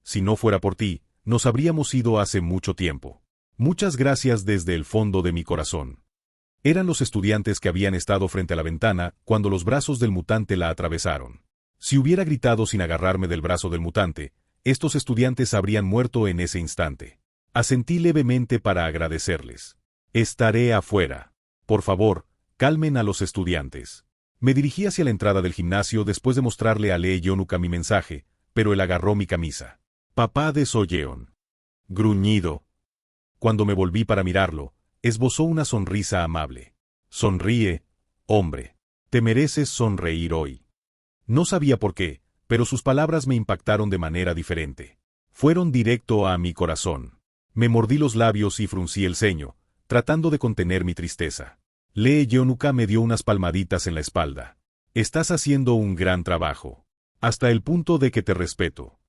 Si no fuera por ti, nos habríamos ido hace mucho tiempo. Muchas gracias desde el fondo de mi corazón. Eran los estudiantes que habían estado frente a la ventana cuando los brazos del mutante la atravesaron. Si hubiera gritado sin agarrarme del brazo del mutante, estos estudiantes habrían muerto en ese instante. Asentí levemente para agradecerles. Estaré afuera. Por favor, calmen a los estudiantes. Me dirigí hacia la entrada del gimnasio después de mostrarle a Lee Yeonuka mi mensaje, pero él agarró mi camisa. Papá de Soyeon. Gruñido. Cuando me volví para mirarlo, esbozó una sonrisa amable. Sonríe, hombre. Te mereces sonreír hoy. No sabía por qué, pero sus palabras me impactaron de manera diferente. Fueron directo a mi corazón. Me mordí los labios y fruncí el ceño, tratando de contener mi tristeza. Lee Yeonuka me dio unas palmaditas en la espalda. Estás haciendo un gran trabajo. Hasta el punto de que te respeto.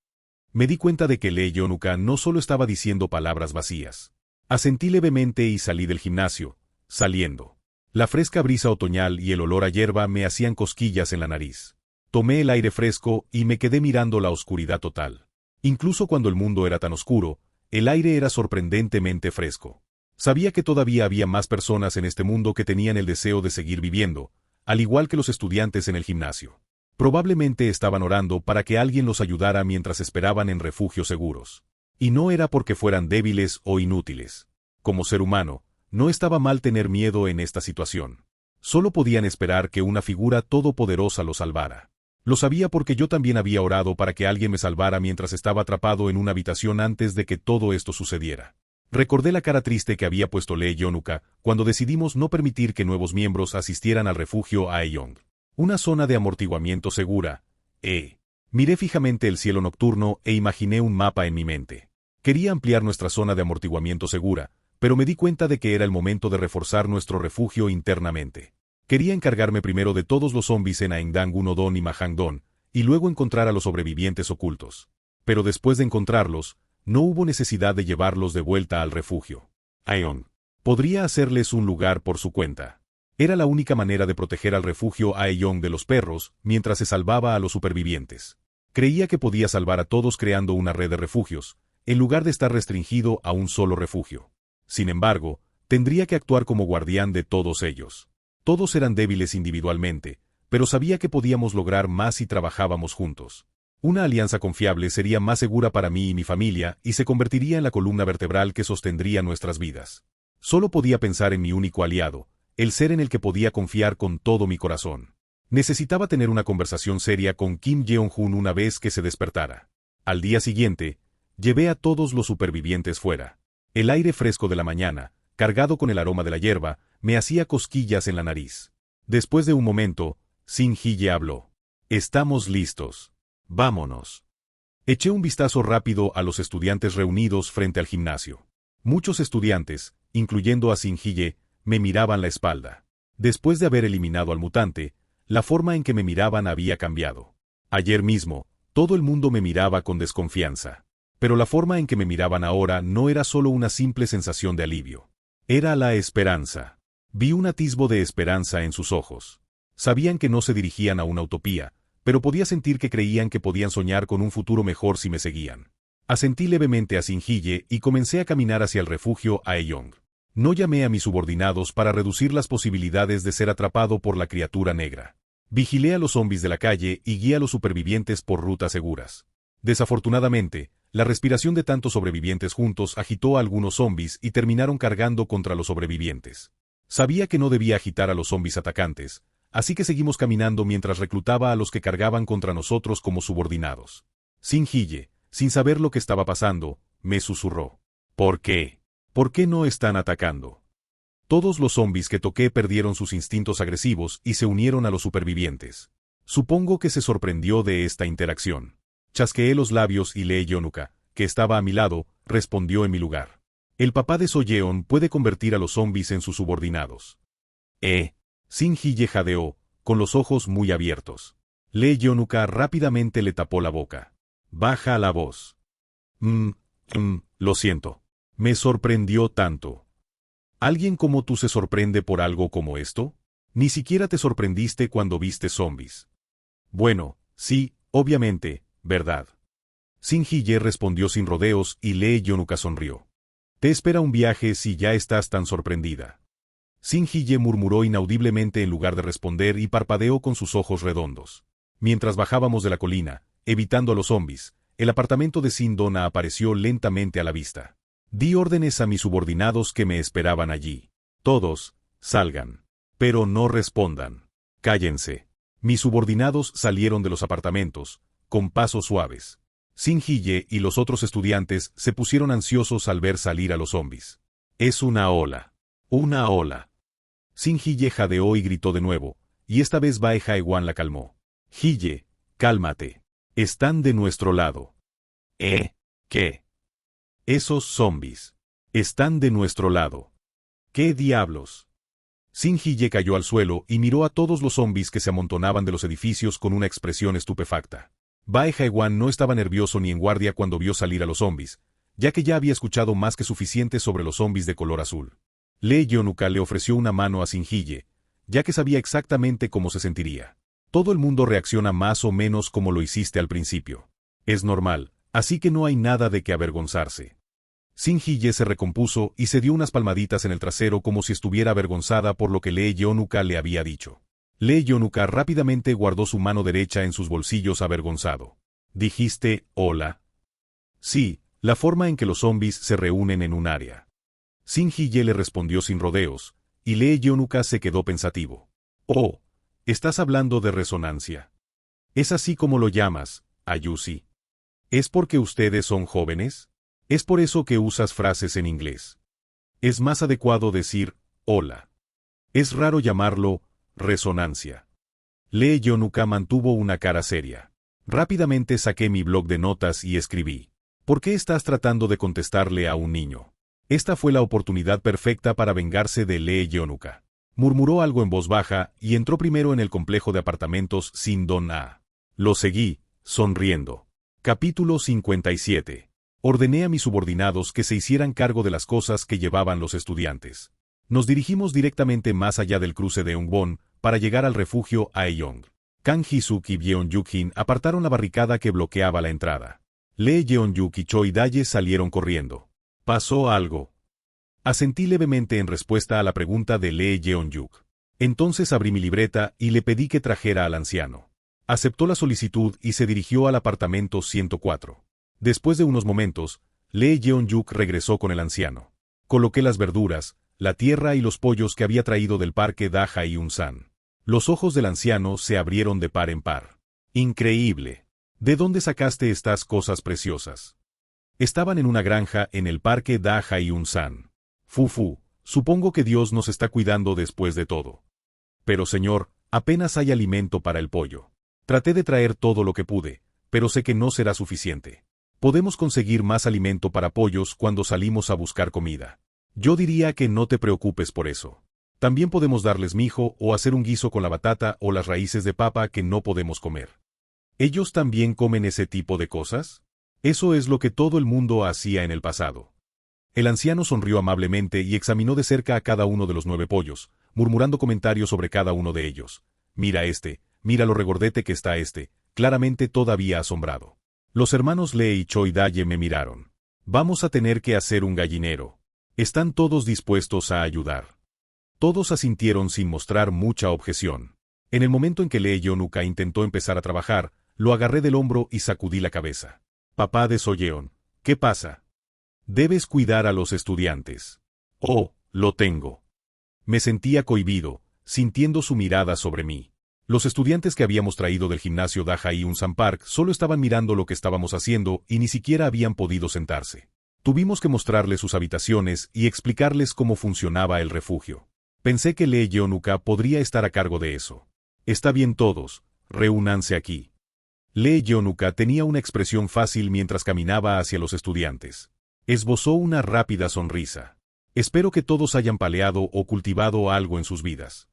Me di cuenta de que Lee Yeonuka no solo estaba diciendo palabras vacías. Asentí levemente y salí del gimnasio, saliendo. La fresca brisa otoñal y el olor a hierba me hacían cosquillas en la nariz. Tomé el aire fresco y me quedé mirando la oscuridad total. Incluso cuando el mundo era tan oscuro, el aire era sorprendentemente fresco. Sabía que todavía había más personas en este mundo que tenían el deseo de seguir viviendo, al igual que los estudiantes en el gimnasio. Probablemente estaban orando para que alguien los ayudara mientras esperaban en refugios seguros. Y no era porque fueran débiles o inútiles. Como ser humano, no estaba mal tener miedo en esta situación. Solo podían esperar que una figura todopoderosa los salvara. Lo sabía porque yo también había orado para que alguien me salvara mientras estaba atrapado en una habitación antes de que todo esto sucediera. Recordé la cara triste que había puesto Lee Yeonuka cuando decidimos no permitir que nuevos miembros asistieran al refugio Aeyong. Una zona de amortiguamiento segura. Miré fijamente el cielo nocturno e imaginé un mapa en mi mente. Quería ampliar nuestra zona de amortiguamiento segura, pero me di cuenta de que era el momento de reforzar nuestro refugio internamente. Quería encargarme primero de todos los zombies en Aengdang Unodon y Mahangdon, y luego encontrar a los sobrevivientes ocultos. Pero después de encontrarlos, no hubo necesidad de llevarlos de vuelta al refugio. Aeon podría hacerles un lugar por su cuenta. Era la única manera de proteger al refugio Aeon de los perros mientras se salvaba a los supervivientes. Creía que podía salvar a todos creando una red de refugios, en lugar de estar restringido a un solo refugio. Sin embargo, tendría que actuar como guardián de todos ellos. Todos eran débiles individualmente, pero sabía que podíamos lograr más si trabajábamos juntos. Una alianza confiable sería más segura para mí y mi familia y se convertiría en la columna vertebral que sostendría nuestras vidas. Solo podía pensar en mi único aliado, el ser en el que podía confiar con todo mi corazón. Necesitaba tener una conversación seria con Kim Yeon-hun una vez que se despertara. Al día siguiente, llevé a todos los supervivientes fuera. El aire fresco de la mañana, cargado con el aroma de la hierba, me hacía cosquillas en la nariz. Después de un momento, Shin Hye habló. Estamos listos. Vámonos. Eché un vistazo rápido a los estudiantes reunidos frente al gimnasio. Muchos estudiantes, incluyendo a Shin Hye, me miraban la espalda. Después de haber eliminado al mutante, la forma en que me miraban había cambiado. Ayer mismo, todo el mundo me miraba con desconfianza. Pero la forma en que me miraban ahora no era solo una simple sensación de alivio. Era la esperanza. Vi un atisbo de esperanza en sus ojos. Sabían que no se dirigían a una utopía, pero podía sentir que creían que podían soñar con un futuro mejor si me seguían. Asentí levemente a Shin Hye y comencé a caminar hacia el refugio Aeyong. No llamé a mis subordinados para reducir las posibilidades de ser atrapado por la criatura negra. Vigilé a los zombies de la calle y guié a los supervivientes por rutas seguras. Desafortunadamente, la respiración de tantos sobrevivientes juntos agitó a algunos zombies y terminaron cargando contra los sobrevivientes. Sabía que no debía agitar a los zombies atacantes, así que seguimos caminando mientras reclutaba a los que cargaban contra nosotros como subordinados. Shin Hye, sin saber lo que estaba pasando, me susurró. ¿Por qué? ¿Por qué no están atacando? Todos los zombies que toqué perdieron sus instintos agresivos y se unieron a los supervivientes. Supongo que se sorprendió de esta interacción. Chasqueé los labios y Lee Yeonuka, que estaba a mi lado, respondió en mi lugar. El papá de Soyeon puede convertir a los zombies en sus subordinados. Shin Hye jadeó, con los ojos muy abiertos. Lee Yeonuka rápidamente le tapó la boca. Baja la voz. Lo siento. Me sorprendió tanto. ¿Alguien como tú se sorprende por algo como esto? Ni siquiera te sorprendiste cuando viste zombies. Bueno, sí, obviamente, ¿verdad? Shin Hye respondió sin rodeos y Lee Yeonuka sonrió. Te espera un viaje si ya estás tan sorprendida. Shin Hye murmuró inaudiblemente en lugar de responder y parpadeó con sus ojos redondos. Mientras bajábamos de la colina, evitando a los zombies, el apartamento de Shin Dona apareció lentamente a la vista. Di órdenes a mis subordinados que me esperaban allí. Todos, salgan. Pero no respondan. Cállense. Mis subordinados salieron de los apartamentos, con pasos suaves. Sin Hye y los otros estudiantes se pusieron ansiosos al ver salir a los zombis. Es una ola. Una ola. Sin Hye jadeó y gritó de nuevo, y esta vez Bae Jaewan la calmó. Hye, cálmate. Están de nuestro lado. ¿Qué? Esos zombis. Están de nuestro lado. ¿Qué diablos? Sin Hye cayó al suelo y miró a todos los zombis que se amontonaban de los edificios con una expresión estupefacta. Bae Jaewan no estaba nervioso ni en guardia cuando vio salir a los zombis, ya que ya había escuchado más que suficiente sobre los zombis de color azul. Lee Yeonuka le ofreció una mano a Sin Hye, ya que sabía exactamente cómo se sentiría. Todo el mundo reacciona más o menos como lo hiciste al principio. Es normal, así que no hay nada de qué avergonzarse. Sin Hye se recompuso y se dio unas palmaditas en el trasero como si estuviera avergonzada por lo que Lee Yeonuka le había dicho. Lee Yeonuka rápidamente guardó su mano derecha en sus bolsillos avergonzado. ¿Dijiste, hola? Sí, la forma en que los zombis se reúnen en un área. Sin Hye le respondió sin rodeos, y Lee Yeonuka se quedó pensativo. Oh, estás hablando de resonancia. ¿Es así como lo llamas, Ayushi? ¿Es porque ustedes son jóvenes? ¿Es por eso que usas frases en inglés? Es más adecuado decir, hola. Es raro llamarlo, resonancia. Lee Yeonuka mantuvo una cara seria. Rápidamente saqué mi bloc de notas y escribí. ¿Por qué estás tratando de contestarle a un niño? Esta fue la oportunidad perfecta para vengarse de Lee Yeonuka. Murmuró algo en voz baja y entró primero en el complejo de apartamentos sin Don A. Lo seguí, sonriendo. Capítulo 57. Ordené a mis subordinados que se hicieran cargo de las cosas que llevaban los estudiantes. Nos dirigimos directamente más allá del cruce de Ungbon para llegar al refugio Aeyong. Kang Hee-suk y Byeon Yuk-hin apartaron la barricada que bloqueaba la entrada. Lee Yeon-yuk y Choi Daye salieron corriendo. ¿Pasó algo? Asentí levemente en respuesta a la pregunta de Lee Yeon-yuk. Entonces abrí mi libreta y le pedí que trajera al anciano. Aceptó la solicitud y se dirigió al apartamento 104. Después de unos momentos, Lee Yeon-yuk regresó con el anciano. Coloqué las verduras, la tierra y los pollos que había traído del parque Da Hyun-san. Los ojos del anciano se abrieron de par en par. Increíble. ¿De dónde sacaste estas cosas preciosas? Estaban en una granja en el parque Da Hyun-san. Fufu, supongo que Dios nos está cuidando después de todo. Pero señor, apenas hay alimento para el pollo. Traté de traer todo lo que pude, pero sé que no será suficiente. Podemos conseguir más alimento para pollos cuando salimos a buscar comida. Yo diría que no te preocupes por eso. También podemos darles mijo o hacer un guiso con la batata o las raíces de papa que no podemos comer. ¿Ellos también comen ese tipo de cosas? Eso es lo que todo el mundo hacía en el pasado. El anciano sonrió amablemente y examinó de cerca a cada uno de los 9 pollos, murmurando comentarios sobre cada uno de ellos. Mira mira lo regordete que está claramente todavía asombrado. Los hermanos Lee y Choi Daye me miraron. Vamos a tener que hacer un gallinero. ¿Están todos dispuestos a ayudar? Todos asintieron sin mostrar mucha objeción. En el momento en que Lee Yeonuka intentó empezar a trabajar, lo agarré del hombro y sacudí la cabeza. Papá de Soyeon, ¿qué pasa? Debes cuidar a los estudiantes. Oh, lo tengo. Me sentía cohibido, sintiendo su mirada sobre mí. Los estudiantes que habíamos traído del gimnasio Da Hyun-san Park solo estaban mirando lo que estábamos haciendo y ni siquiera habían podido sentarse. Tuvimos que mostrarles sus habitaciones y explicarles cómo funcionaba el refugio. Pensé que Lee Yeonuka podría estar a cargo de eso. Está bien todos, reúnanse aquí. Lee Yeonuka tenía una expresión fácil mientras caminaba hacia los estudiantes. Esbozó una rápida sonrisa. Espero que todos hayan paleado o cultivado algo en sus vidas.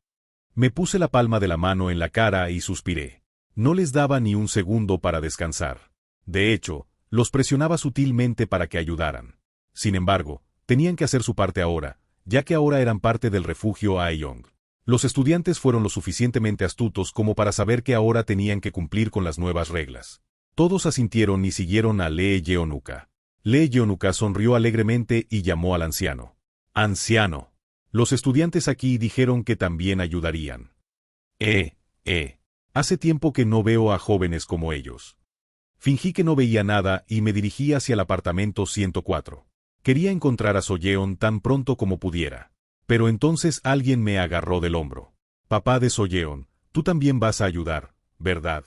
Me puse la palma de la mano en la cara y suspiré. No les daba ni un segundo para descansar. De hecho, los presionaba sutilmente para que ayudaran. Sin embargo, tenían que hacer su parte ahora, ya que ahora eran parte del refugio Aeyong. Los estudiantes fueron lo suficientemente astutos como para saber que ahora tenían que cumplir con las nuevas reglas. Todos asintieron y siguieron a Lee Yeonuka. Lee Yeonuka sonrió alegremente y llamó al anciano. Anciano. Los estudiantes aquí dijeron que también ayudarían. Hace tiempo que no veo a jóvenes como ellos. Fingí que no veía nada y me dirigí hacia el apartamento 104. Quería encontrar a Soyeon tan pronto como pudiera. Pero entonces alguien me agarró del hombro. Papá de Soyeon, tú también vas a ayudar, ¿verdad?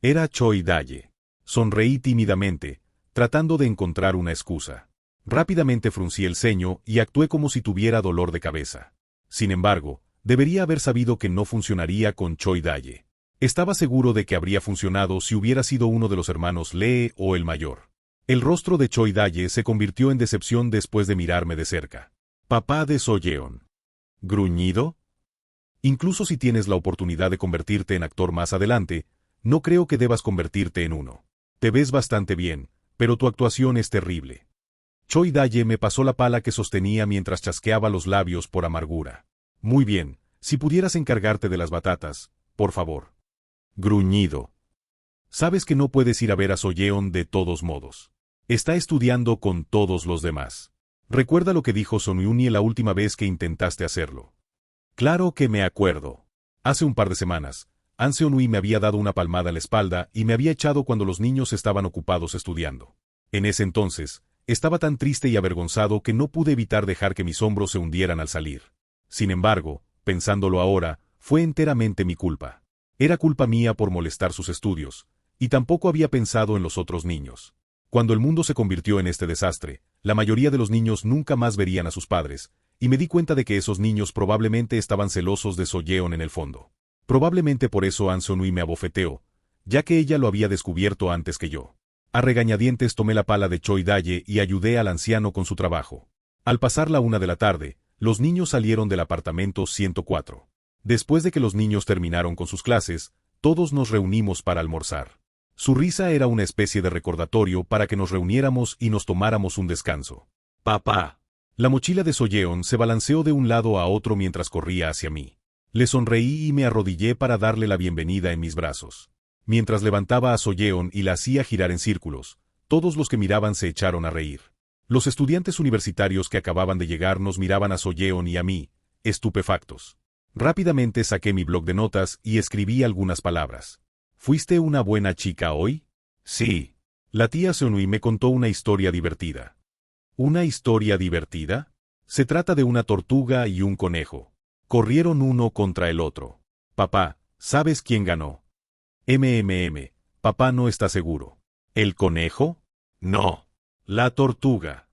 Era Choi Daye. Sonreí tímidamente, tratando de encontrar una excusa. Rápidamente fruncí el ceño y actué como si tuviera dolor de cabeza. Sin embargo, debería haber sabido que no funcionaría con Choi Daye. Estaba seguro de que habría funcionado si hubiera sido uno de los hermanos Lee o el mayor. El rostro de Choi Daye se convirtió en decepción después de mirarme de cerca. Papá de Soyeon. ¿Gruñido? Incluso si tienes la oportunidad de convertirte en actor más adelante, no creo que debas convertirte en uno. Te ves bastante bien, pero tu actuación es terrible. Choi Daye me pasó la pala que sostenía mientras chasqueaba los labios por amargura. Muy bien, si pudieras encargarte de las batatas, por favor. Gruñido. Sabes que no puedes ir a ver a Soyeon de todos modos. Está estudiando con todos los demás. Recuerda lo que dijo Sonyeon la última vez que intentaste hacerlo. Claro que me acuerdo. Hace un par de semanas, An Seon-hui me había dado una palmada en la espalda y me había echado cuando los niños estaban ocupados estudiando. En ese entonces, estaba tan triste y avergonzado que no pude evitar dejar que mis hombros se hundieran al salir. Sin embargo, pensándolo ahora, fue enteramente mi culpa. Era culpa mía por molestar sus estudios, y tampoco había pensado en los otros niños. Cuando el mundo se convirtió en este desastre, la mayoría de los niños nunca más verían a sus padres, y me di cuenta de que esos niños probablemente estaban celosos de Soyeon en el fondo. Probablemente por eso An Seon-hui me abofeteó, ya que ella lo había descubierto antes que yo. A regañadientes tomé la pala de Choi Daye y ayudé al anciano con su trabajo. Al pasar la 1 de la tarde, los niños salieron del apartamento 104. Después de que los niños terminaron con sus clases, todos nos reunimos para almorzar. Su risa era una especie de recordatorio para que nos reuniéramos y nos tomáramos un descanso. Papá. La mochila de Soyeon se balanceó de un lado a otro mientras corría hacia mí. Le sonreí y me arrodillé para darle la bienvenida en mis brazos. Mientras levantaba a Soyeon y la hacía girar en círculos, todos los que miraban se echaron a reír. Los estudiantes universitarios que acababan de llegar nos miraban a Soyeon y a mí, estupefactos. Rápidamente saqué mi bloc de notas y escribí algunas palabras. ¿Fuiste una buena chica hoy? Sí. La tía Seon-hui me contó una historia divertida. ¿Una historia divertida? Se trata de una tortuga y un conejo. Corrieron uno contra el otro. Papá, ¿sabes quién ganó? Papá no está seguro. ¿El conejo? No. La tortuga.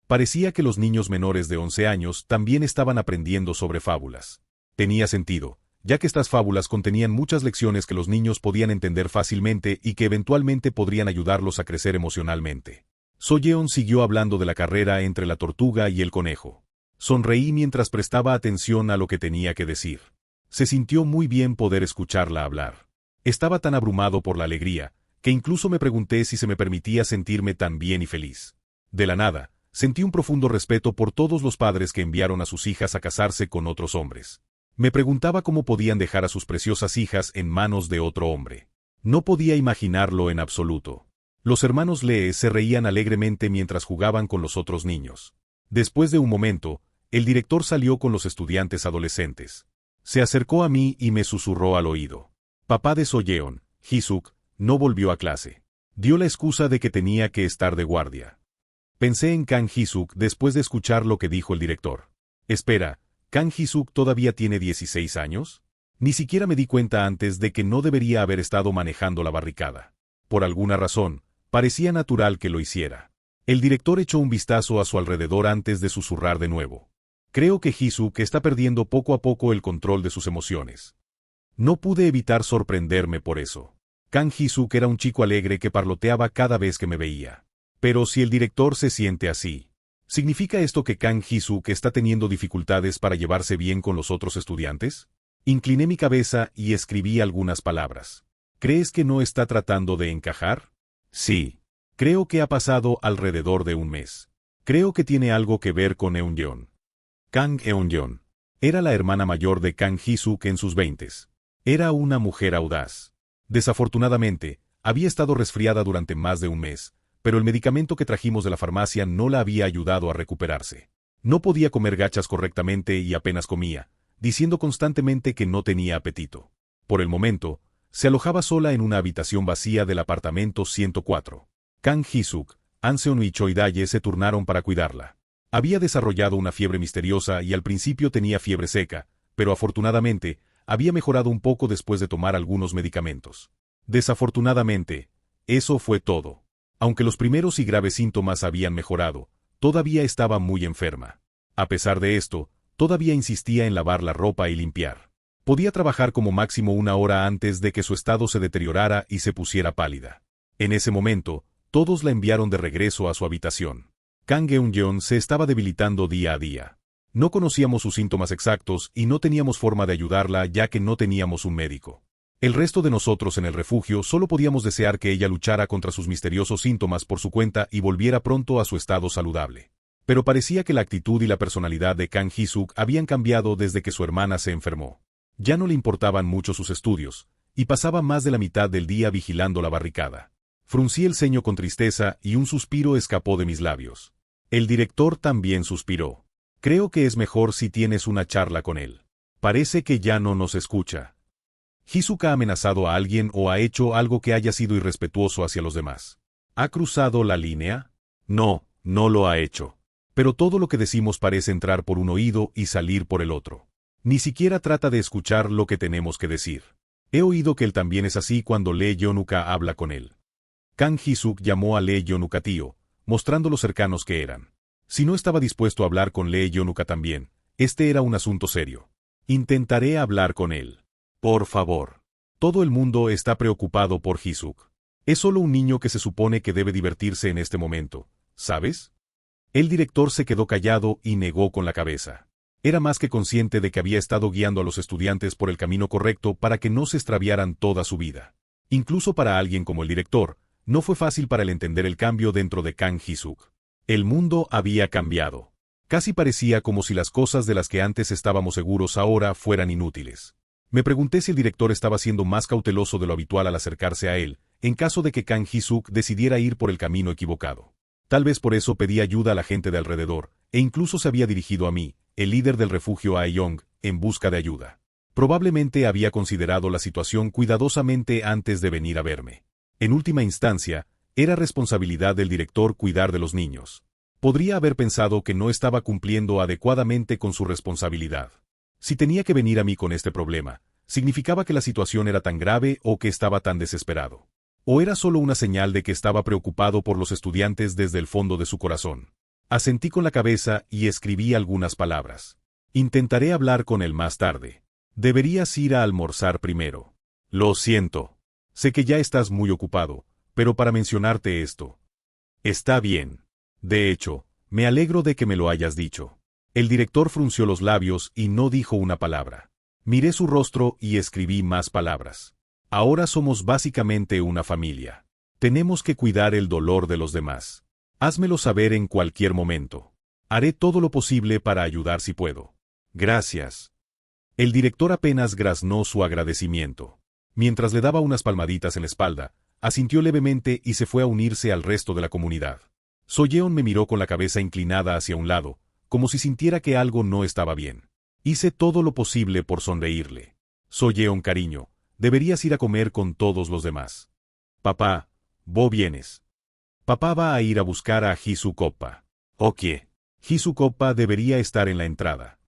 Parecía que los niños menores de 11 años también estaban aprendiendo sobre fábulas. Tenía sentido, ya que estas fábulas contenían muchas lecciones que los niños podían entender fácilmente y que eventualmente podrían ayudarlos a crecer emocionalmente. Soyeon siguió hablando de la carrera entre la tortuga y el conejo. Sonreí mientras prestaba atención a lo que tenía que decir. Se sintió muy bien poder escucharla hablar. Estaba tan abrumado por la alegría, que incluso me pregunté si se me permitía sentirme tan bien y feliz. De la nada, sentí un profundo respeto por todos los padres que enviaron a sus hijas a casarse con otros hombres. Me preguntaba cómo podían dejar a sus preciosas hijas en manos de otro hombre. No podía imaginarlo en absoluto. Los hermanos Lee se reían alegremente mientras jugaban con los otros niños. Después de un momento, el director salió con los estudiantes adolescentes. Se acercó a mí y me susurró al oído. Papá de Soyeon, Ji-suk, no volvió a clase. Dio la excusa de que tenía que estar de guardia. Pensé en Kang Ji-suk después de escuchar lo que dijo el director. Espera, ¿Kang Ji-suk todavía tiene 16 años? Ni siquiera me di cuenta antes de que no debería haber estado manejando la barricada. Por alguna razón, parecía natural que lo hiciera. El director echó un vistazo a su alrededor antes de susurrar de nuevo. Creo que Ji-suk está perdiendo poco a poco el control de sus emociones. No pude evitar sorprenderme por eso. Kang Ji-suk era un chico alegre que parloteaba cada vez que me veía. Pero si el director se siente así, ¿significa esto que Kang Ji-suk está teniendo dificultades para llevarse bien con los otros estudiantes? Incliné mi cabeza y escribí algunas palabras. ¿Crees que no está tratando de encajar? Sí. Creo que ha pasado alrededor de un mes. Creo que tiene algo que ver con Eun-yeon. Kang Eun-yeon era la hermana mayor de Kang Ji-suk en sus 20s. Era una mujer audaz. Desafortunadamente, había estado resfriada durante más de un mes, pero el medicamento que trajimos de la farmacia no la había ayudado a recuperarse. No podía comer gachas correctamente y apenas comía, diciendo constantemente que no tenía apetito. Por el momento, se alojaba sola en una habitación vacía del apartamento 104. Kang Ji-suk, Anseon y Choidaye se turnaron para cuidarla. Había desarrollado una fiebre misteriosa y al principio tenía fiebre seca, pero afortunadamente, había mejorado un poco después de tomar algunos medicamentos. Desafortunadamente, eso fue todo. Aunque los primeros y graves síntomas habían mejorado, todavía estaba muy enferma. A pesar de esto, todavía insistía en lavar la ropa y limpiar. Podía trabajar como máximo 1 hora antes de que su estado se deteriorara y se pusiera pálida. En ese momento, todos la enviaron de regreso a su habitación. Kang Geun-yeon se estaba debilitando día a día. No conocíamos sus síntomas exactos y no teníamos forma de ayudarla ya que no teníamos un médico. El resto de nosotros en el refugio solo podíamos desear que ella luchara contra sus misteriosos síntomas por su cuenta y volviera pronto a su estado saludable. Pero parecía que la actitud y la personalidad de Kang Hee-suk habían cambiado desde que su hermana se enfermó. Ya no le importaban mucho sus estudios, y pasaba más de la mitad del día vigilando la barricada. Fruncí el ceño con tristeza y un suspiro escapó de mis labios. El director también suspiró. Creo que es mejor si tienes una charla con él. Parece que ya no nos escucha. ¿Hee-suk ha amenazado a alguien o ha hecho algo que haya sido irrespetuoso hacia los demás? ¿Ha cruzado la línea? No, no lo ha hecho. Pero todo lo que decimos parece entrar por un oído y salir por el otro. Ni siquiera trata de escuchar lo que tenemos que decir. He oído que él también es así cuando Lee Yeon-uka habla con él. Kang Hee-suk llamó a Lee Yeon-uka tío, mostrando lo cercanos que eran. Si no estaba dispuesto a hablar con Lee Yeon-uka también, este era un asunto serio. Intentaré hablar con él. Por favor. Todo el mundo está preocupado por Hee-suk. Es solo un niño que se supone que debe divertirse en este momento, ¿sabes? El director se quedó callado y negó con la cabeza. Era más que consciente de que había estado guiando a los estudiantes por el camino correcto para que no se extraviaran toda su vida. Incluso para alguien como el director, no fue fácil para él entender el cambio dentro de Kang Hee-suk. El mundo había cambiado. Casi parecía como si las cosas de las que antes estábamos seguros ahora fueran inútiles. Me pregunté si el director estaba siendo más cauteloso de lo habitual al acercarse a él, en caso de que Kang Hee-suk decidiera ir por el camino equivocado. Tal vez por eso pedí ayuda a la gente de alrededor, e incluso se había dirigido a mí, el líder del refugio Aeyong, en busca de ayuda. Probablemente había considerado la situación cuidadosamente antes de venir a verme. En última instancia, era responsabilidad del director cuidar de los niños. Podría haber pensado que no estaba cumpliendo adecuadamente con su responsabilidad. Si tenía que venir a mí con este problema, significaba que la situación era tan grave o que estaba tan desesperado. ¿O era solo una señal de que estaba preocupado por los estudiantes desde el fondo de su corazón? Asentí con la cabeza y escribí algunas palabras. Intentaré hablar con él más tarde. Deberías ir a almorzar primero. Lo siento. Sé que ya estás muy ocupado, pero para mencionarte esto. Está bien. De hecho, me alegro de que me lo hayas dicho. El director frunció los labios y no dijo una palabra. Miré su rostro y escribí más palabras. Ahora somos básicamente una familia. Tenemos que cuidar el dolor de los demás. Házmelo saber en cualquier momento. Haré todo lo posible para ayudar si puedo. Gracias. El director apenas graznó su agradecimiento. Mientras le daba unas palmaditas en la espalda, asintió levemente y se fue a unirse al resto de la comunidad. So-yeon me miró con la cabeza inclinada hacia un lado, como si sintiera que algo no estaba bien. Hice todo lo posible por sonreírle. So-yeon, cariño, deberías ir a comer con todos los demás. Papá, vos vienes. Papá va a ir a buscar a Hee-suk Oppa. Ok. Hee-suk Oppa debería estar en la entrada.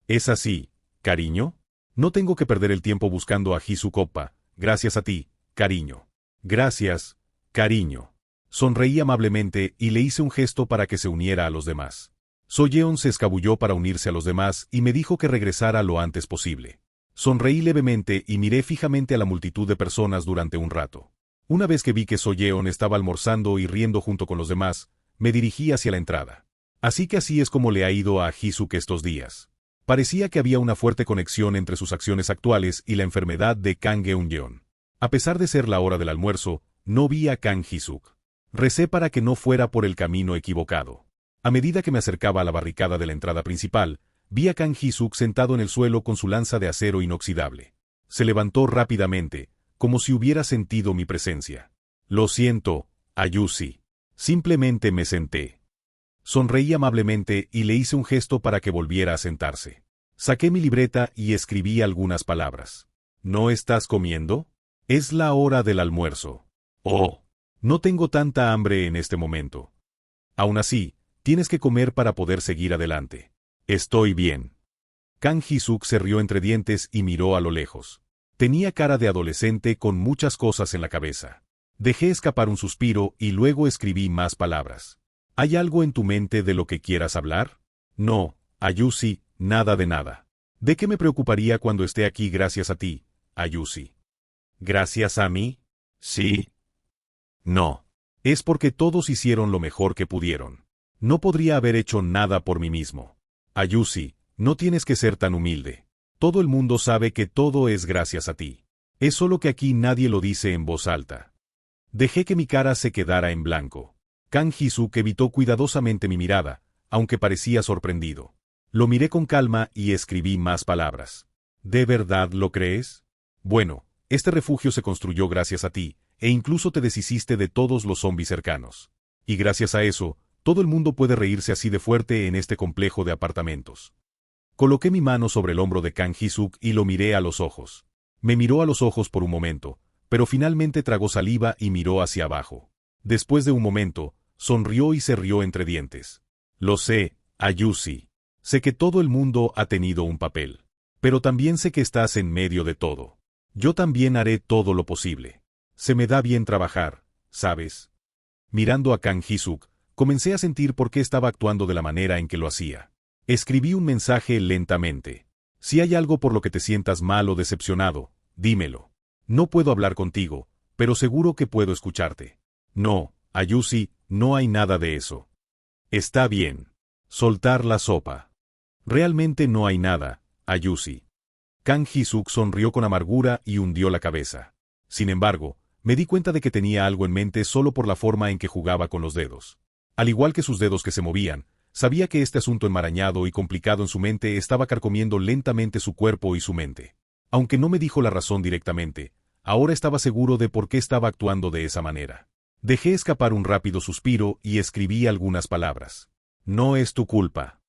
¿Es así, cariño? No tengo que perder el tiempo buscando a Hee-suk Oppa, gracias a ti, cariño. Gracias, cariño. Sonreí amablemente y le hice un gesto para que se uniera a los demás. So-yeon se escabulló para unirse a los demás y me dijo que regresara lo antes posible. Sonreí levemente y miré fijamente a la multitud de personas durante un rato. Una vez que vi que So-yeon estaba almorzando y riendo junto con los demás, me dirigí hacia la entrada. Así es como le ha ido a Hee-suk estos días. Parecía que había una fuerte conexión entre sus acciones actuales y la enfermedad de Kang Geun-yeon. A pesar de ser la hora del almuerzo, no vi a Kang Hee-suk. Recé para que no fuera por el camino equivocado. A medida que me acercaba a la barricada de la entrada principal, vi a Kang Hee-suk sentado en el suelo con su lanza de acero inoxidable. Se levantó rápidamente, como si hubiera sentido mi presencia. Lo siento, Ayushi. Simplemente me senté. Sonreí amablemente y le hice un gesto para que volviera a sentarse. Saqué mi libreta y escribí algunas palabras. ¿No estás comiendo? Es la hora del almuerzo. Oh, no tengo tanta hambre en este momento. Aún así, tienes que comer para poder seguir adelante. Estoy bien. Kang Ji-suk se rió entre dientes y miró a lo lejos. Tenía cara de adolescente con muchas cosas en la cabeza. Dejé escapar un suspiro y luego escribí más palabras. ¿Hay algo en tu mente de lo que quieras hablar? No, Ayushi, nada de nada. ¿De qué me preocuparía cuando esté aquí gracias a ti, Ayushi? ¿Gracias a mí? Sí. No. Es porque todos hicieron lo mejor que pudieron. No podría haber hecho nada por mí mismo. Ayushi, no tienes que ser tan humilde. Todo el mundo sabe que todo es gracias a ti. Es solo que aquí nadie lo dice en voz alta. Dejé que mi cara se quedara en blanco. Kang Ji-suk evitó cuidadosamente mi mirada, aunque parecía sorprendido. Lo miré con calma y escribí más palabras. ¿De verdad lo crees? Bueno, este refugio se construyó gracias a ti, e incluso te deshiciste de todos los zombies cercanos. Y gracias a eso, todo el mundo puede reírse así de fuerte en este complejo de apartamentos. Coloqué mi mano sobre el hombro de Kang Ji-suk y lo miré a los ojos. Me miró a los ojos por un momento, pero finalmente tragó saliva y miró hacia abajo. Después de un momento, sonrió y se rió entre dientes. Lo sé, Ayushi. Sé que todo el mundo ha tenido un papel. Pero también sé que estás en medio de todo. Yo también haré todo lo posible. Se me da bien trabajar, ¿sabes? Mirando a Kang Ji-suk, comencé a sentir por qué estaba actuando de la manera en que lo hacía. Escribí un mensaje lentamente. Si hay algo por lo que te sientas mal o decepcionado, dímelo. No puedo hablar contigo, pero seguro que puedo escucharte. No, Ayushi, no hay nada de eso. Está bien. Soltar la sopa. Realmente no hay nada, Ayushi. Kang Ji-suk sonrió con amargura y hundió la cabeza. Sin embargo, me di cuenta de que tenía algo en mente solo por la forma en que jugaba con los dedos. Al igual que sus dedos que se movían, sabía que este asunto enmarañado y complicado en su mente estaba carcomiendo lentamente su cuerpo y su mente. Aunque no me dijo la razón directamente, ahora estaba seguro de por qué estaba actuando de esa manera. Dejé escapar un rápido suspiro y escribí algunas palabras. No es tu culpa.